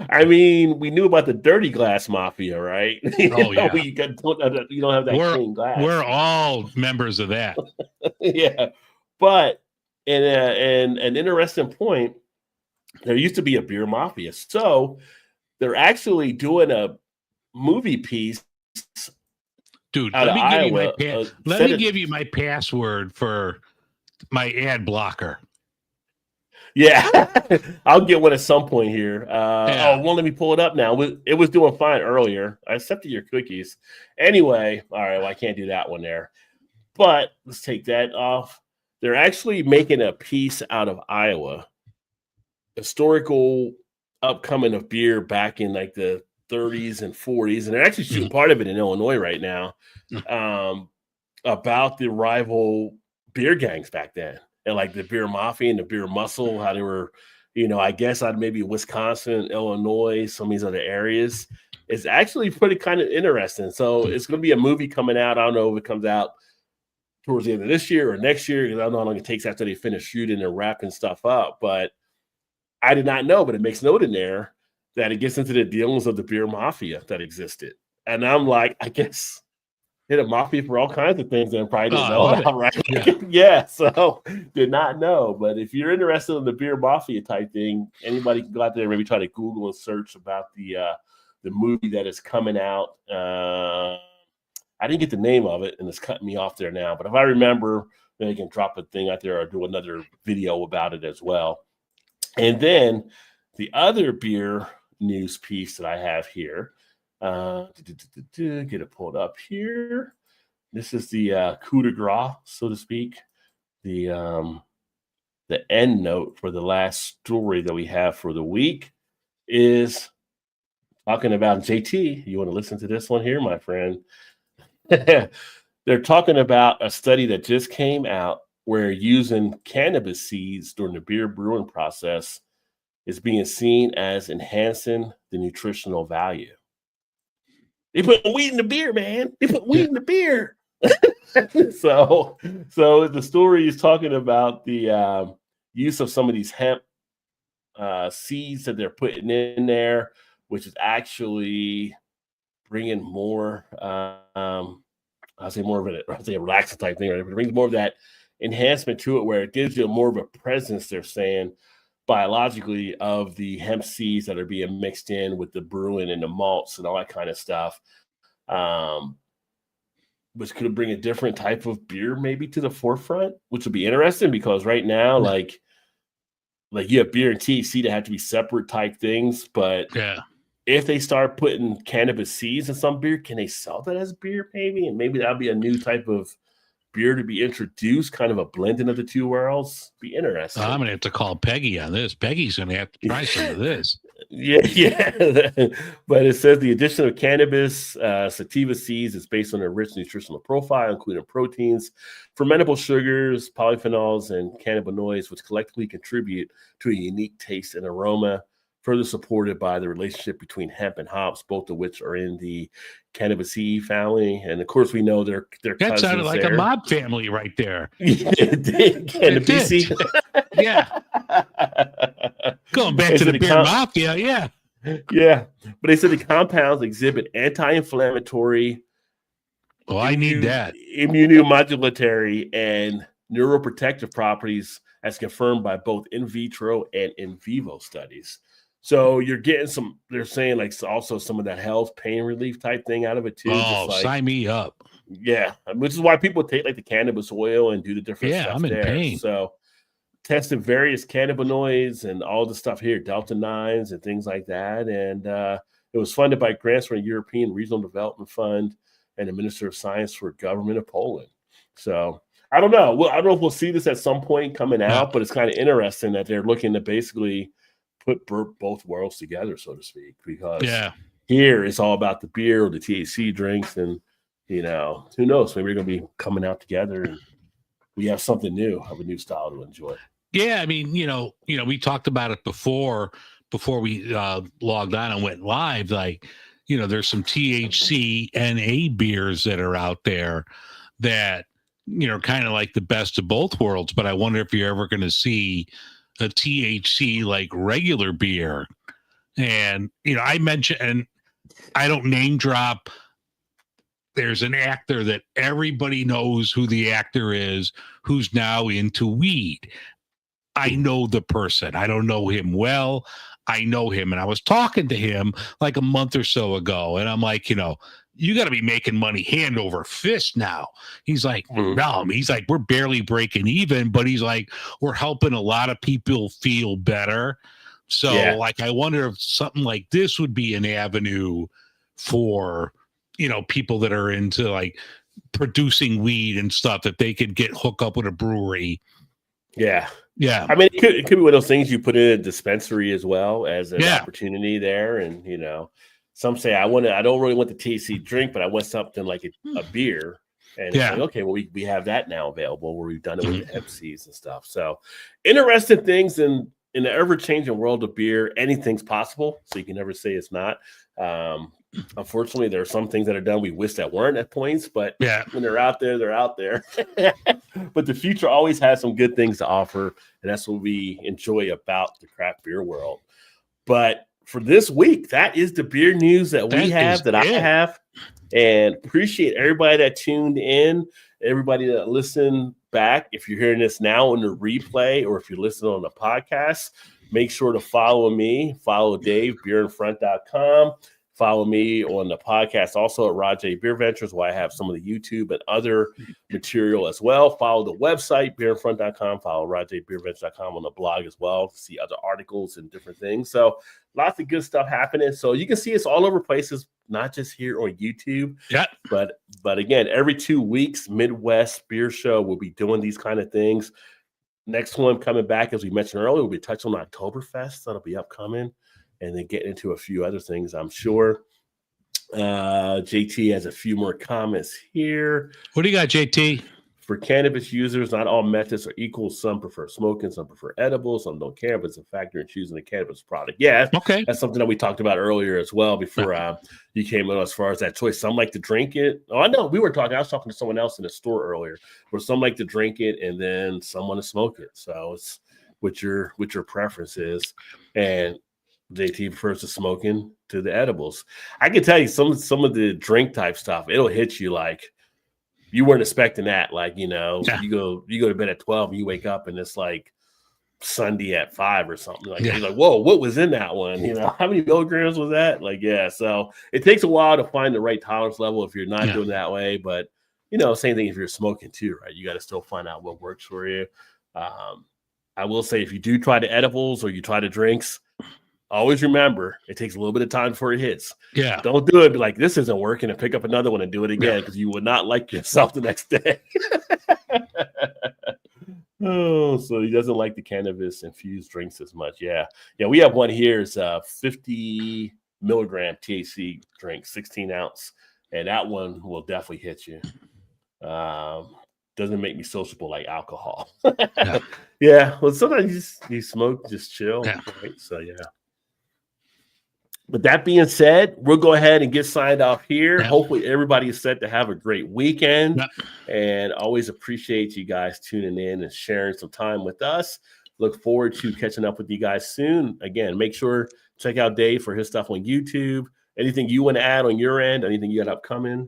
I mean, we knew about the dirty glass mafia, right? You don't have that clean glass. We're all members of that. Yeah, but an interesting point, there used to be a beer mafia, so they're actually doing a movie piece. Dude, let me give you my password for my ad blocker. Yeah, I'll get one at some point here. Let me pull it up now. It was doing fine earlier. I accepted your cookies. Anyway, all right, well, I can't do that one there. But let's take that off. They're actually making a piece out of Iowa. Historical upcoming of beer back in like the 30s and 40s. And they're actually shooting part of it in Illinois right now about the rival beer gangs back then. And like the beer mafia and the beer muscle, how they were, I guess out of maybe Wisconsin, Illinois, some of these other areas. It's actually pretty kind of interesting. So it's going to be a movie coming out. I don't know if it comes out towards the end of this year or next year, because I don't know how long it takes after they finish shooting and wrapping stuff up. But I did not know, but it makes note in there that it gets into the dealings of the beer mafia that existed. And I'm like, I guess hit a mafia for all kinds of things and probably didn't know about, right? Yeah, so did not know. But if you're interested in the beer mafia type thing, anybody can go out there and maybe try to Google and search about the movie that is coming out. I didn't get the name of it, and it's cutting me off there now. But if I remember, then I can drop a thing out there or do another video about it as well. And then the other beer news piece that I have here, get it pulled up here. This is the coup de grace, so to speak, the end note for the last story that we have for the week is talking about JT. You want to listen to this one here, my friend? They're talking about a study that just came out where using cannabis seeds during the beer brewing process is being seen as enhancing the nutritional value. They put weed in the beer, man. They put weed in the beer. So the story is talking about the use of some of these hemp seeds that they're putting in there, which is actually bringing more, I'll say more of a relaxing type thing, right? It brings more of that enhancement to it where it gives you more of a presence, they're saying, biologically, of the hemp seeds that are being mixed in with the brewing and the malts and all that kind of stuff. Which could bring a different type of beer maybe to the forefront, which would be interesting because right now, like you have beer and THC that have to be separate type things, but if they start putting cannabis seeds in some beer, can they sell that as beer maybe? And maybe that'll be a new type of beer to be introduced, kind of a blending of the two worlds. Be interesting. I'm going to have to call Peggy on this. Peggy's going to have to try some of this. Yeah. But it says the addition of cannabis sativa seeds is based on a rich nutritional profile, including proteins, fermentable sugars, polyphenols, and cannabinoids, which collectively contribute to a unique taste and aroma, further supported by the relationship between hemp and hops, both of which are in the Cannabiceae family. And of course, we know they're that sounded like a mob family right there. Cannabiceae. Yeah. Going back to the beer mafia, yeah. Yeah. But they said the compounds exhibit anti-inflammatory, I need that, immunomodulatory, and neuroprotective properties as confirmed by both in vitro and in vivo studies. So you're getting some, they're saying like also some of that health pain relief type thing out of it too. Oh, sign me up. Yeah. Which is why people take like the cannabis oil and do the different stuff. I'm in pain. So tested various cannabinoids and all the stuff here, Delta 9s and things like that. And it was funded by grants from the European Regional Development Fund and the Minister of Science for Government of Poland. So I don't know. Well, I don't know if we'll see this at some point coming out, but it's kind of interesting that they're looking to basically put both worlds together, so to speak, because here it's all about the beer or the THC drinks, and who knows, maybe we're going to be coming out together and we have something new, have a new style to enjoy. Yeah, I mean, we talked about it before we logged on and went live. Like, there's some THC NA beers that are out there that kind of like the best of both worlds. But I wonder if you're ever going to see a THC like regular beer. And I mentioned, and I don't name drop, there's an actor that everybody knows who the actor is who's now into weed. I know the person. I don't know him well. I know him, and I was talking to him like a month or so ago, and I'm like, you got to be making money hand over fist now. He's like, no, he's like, we're barely breaking even, but he's like, we're helping a lot of people feel better. So like, I wonder if something like this would be an avenue for, people that are into like producing weed and stuff, that they could get hooked up with a brewery. Yeah. Yeah. I mean, it could be one of those things you put in a dispensary as well as an opportunity there. And, some say I don't really want the THC drink, but I want something like a beer. And it's like, okay, well, we have that now available where we've done it with the hemp seeds and stuff. So interesting things in the ever-changing world of beer. Anything's possible, so you can never say it's not. Unfortunately, there are some things that are done we wish that weren't at points, but when they're out there, they're out there. But the future always has some good things to offer, and that's what we enjoy about the craft beer world. But for this week, that is the beer news that I have, and appreciate everybody that tuned in, everybody that listened back. If you're hearing this now on the replay, or if you're listening on the podcast, make sure to follow me, follow Dave, beerinfront.com. Follow me on the podcast also at Rajay Beer Ventures, where I have some of the YouTube and other material as well. Follow the website, beerinfront.com. Follow RajayBeerVentures.com on the blog as well to see other articles and different things. So lots of good stuff happening. So you can see us all over places, not just here on YouTube. Yeah. But again, every 2 weeks, Midwest Beer Show will be doing these kind of things. Next one coming back, as we mentioned earlier, we'll be touching on Oktoberfest. That'll be upcoming. And then getting into a few other things, I'm sure. JT has a few more comments here. What do you got, JT? For cannabis users, not all methods are equal. Some prefer smoking, some prefer edibles, some don't care, but it's a factor in choosing a cannabis product. Yeah, that's something that we talked about earlier as well before you came in as far as that choice. Some like to drink it. Oh, I know. I was talking to someone else in the store earlier where some like to drink it and then some want to smoke it. So it's what your preference is. And JT prefers the smoking to the edibles. I can tell you some of the drink type stuff, it'll hit you like you weren't expecting that. Like, you go to bed at 12 and you wake up and it's like Sunday at 5 or something. Like, you're like, whoa, what was in that one? How many milligrams was that? Like, yeah. So it takes a while to find the right tolerance level if you're not doing that way. But, same thing if you're smoking too, right? You got to still find out what works for you. I will say if you do try the edibles or you try the drinks, always remember it takes a little bit of time before it hits. Yeah. Don't do it. Be like, this isn't working, and pick up another one and do it again because you would not like yourself the next day. Oh, so he doesn't like the cannabis infused drinks as much. Yeah. We have one here. It's a 50 milligram THC drink, 16 ounce, and that one will definitely hit you. Doesn't make me sociable like alcohol. Yeah. Well, sometimes you smoke, just chill. Yeah. Right? So yeah. But that being said, we'll go ahead and get signed off here. Yeah. Hopefully everybody is set to have a great weekend. Yeah. And always appreciate you guys tuning in and sharing some time with us. Look forward to catching up with you guys soon. Again, make sure check out Dave for his stuff on YouTube. Anything you want to add on your end? Anything you got upcoming?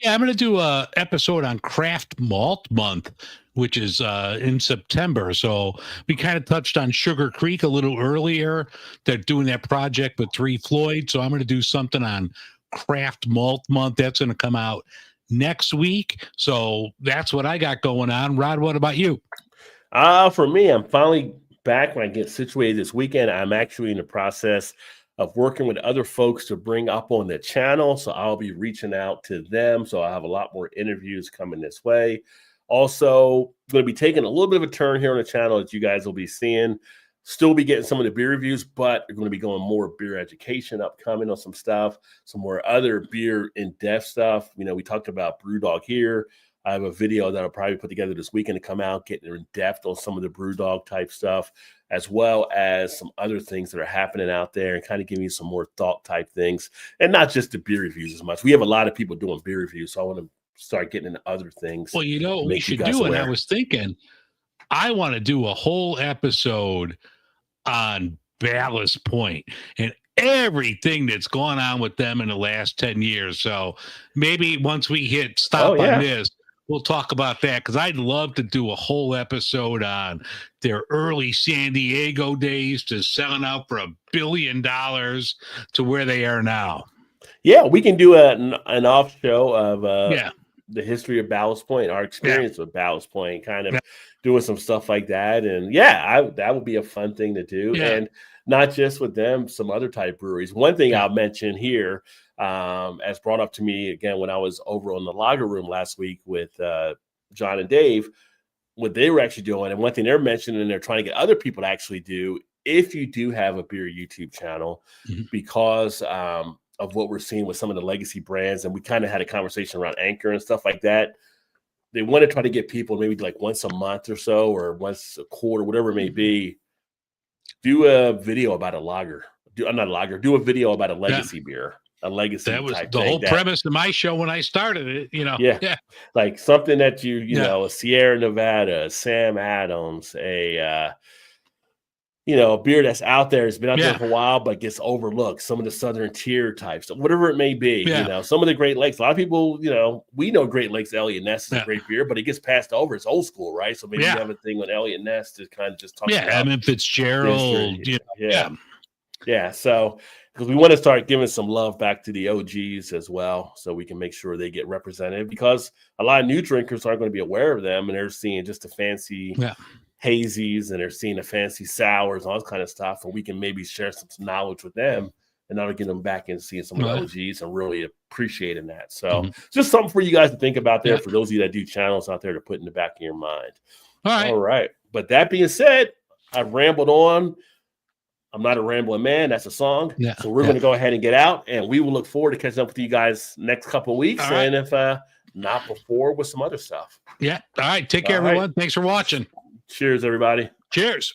Yeah, I'm going to do a episode on Craft Malt Month, which is in September. So we kind of touched on Sugar Creek a little earlier. They're doing that project with 3 Floyd. So I'm going to do something on Craft Malt Month. That's going to come out next week. So that's what I got going on. Rod, what about you? For me, I'm finally back when I get situated this weekend. I'm actually in the process of working with other folks to bring up on the channel. So I'll be reaching out to them. So I have a lot more interviews coming this way. Also, going to be taking a little bit of a turn here on the channel that you guys will be seeing. Still be getting some of the beer reviews, but we're going to be going more beer education upcoming on some stuff, some more other beer in-depth stuff. We talked about BrewDog here. I have a video that I'll probably put together this weekend to come out, getting in depth on some of the BrewDog type stuff, as well as some other things that are happening out there and kind of giving you some more thought type things, and not just the beer reviews as much. We have a lot of people doing beer reviews, so I want to start getting into other things. Well, we should do it. I was thinking, I want to do a whole episode on Ballast Point and everything that's gone on with them in the last 10 years. So maybe once we hit stop on this, we'll talk about that, because I'd love to do a whole episode on their early San Diego days to selling out for $1 billion to where they are now. Yeah, we can do an off show of the history of Ballast Point, our experience with Ballast Point, kind of doing some stuff like that. And that would be a fun thing to do. Yeah. And not just with them, some other type breweries. One thing I'll mention here, as brought up to me again when I was over on the Lager Room last week with John and Dave, what they were actually doing, and one thing they're mentioning and they're trying to get other people to actually do, if you do have a beer YouTube channel, because of what we're seeing with some of the legacy brands, and we kind of had a conversation around Anchor and stuff like that. They want to try to get people maybe like once a month or so, or once a quarter, whatever it may be, do a video about a lager. Do a video about a legacy beer. A legacy. That was the whole premise of my show when I started it, like something that you know, a Sierra Nevada, Sam Adams, a beer that's out there, has been out there for a while, but gets overlooked. Some of the Southern Tier types, whatever it may be, some of the Great Lakes. A lot of people, we know Great Lakes Elliott Ness is a great beer, but it gets passed over. It's old school, right? So maybe you have a thing with Elliott Ness to kind of just talk about. Evan Fitzgerald. So, because we want to start giving some love back to the OGs as well, so we can make sure they get represented, because a lot of new drinkers aren't going to be aware of them, and they're seeing just the fancy hazies, and they're seeing the fancy sours and all this kind of stuff, and we can maybe share some knowledge with them, and that'll get them back and seeing some of the OGs and really appreciating that. So just something for you guys to think about there, for those of you that do channels out there, to put in the back of your mind. All right. But that being said, I've rambled on. I'm not a rambling man. That's a song. So we're going to go ahead and get out, and we will look forward to catching up with you guys next couple of weeks. And if not before, with some other stuff. All right. Take care, everyone. Thanks for watching. Cheers, everybody. Cheers.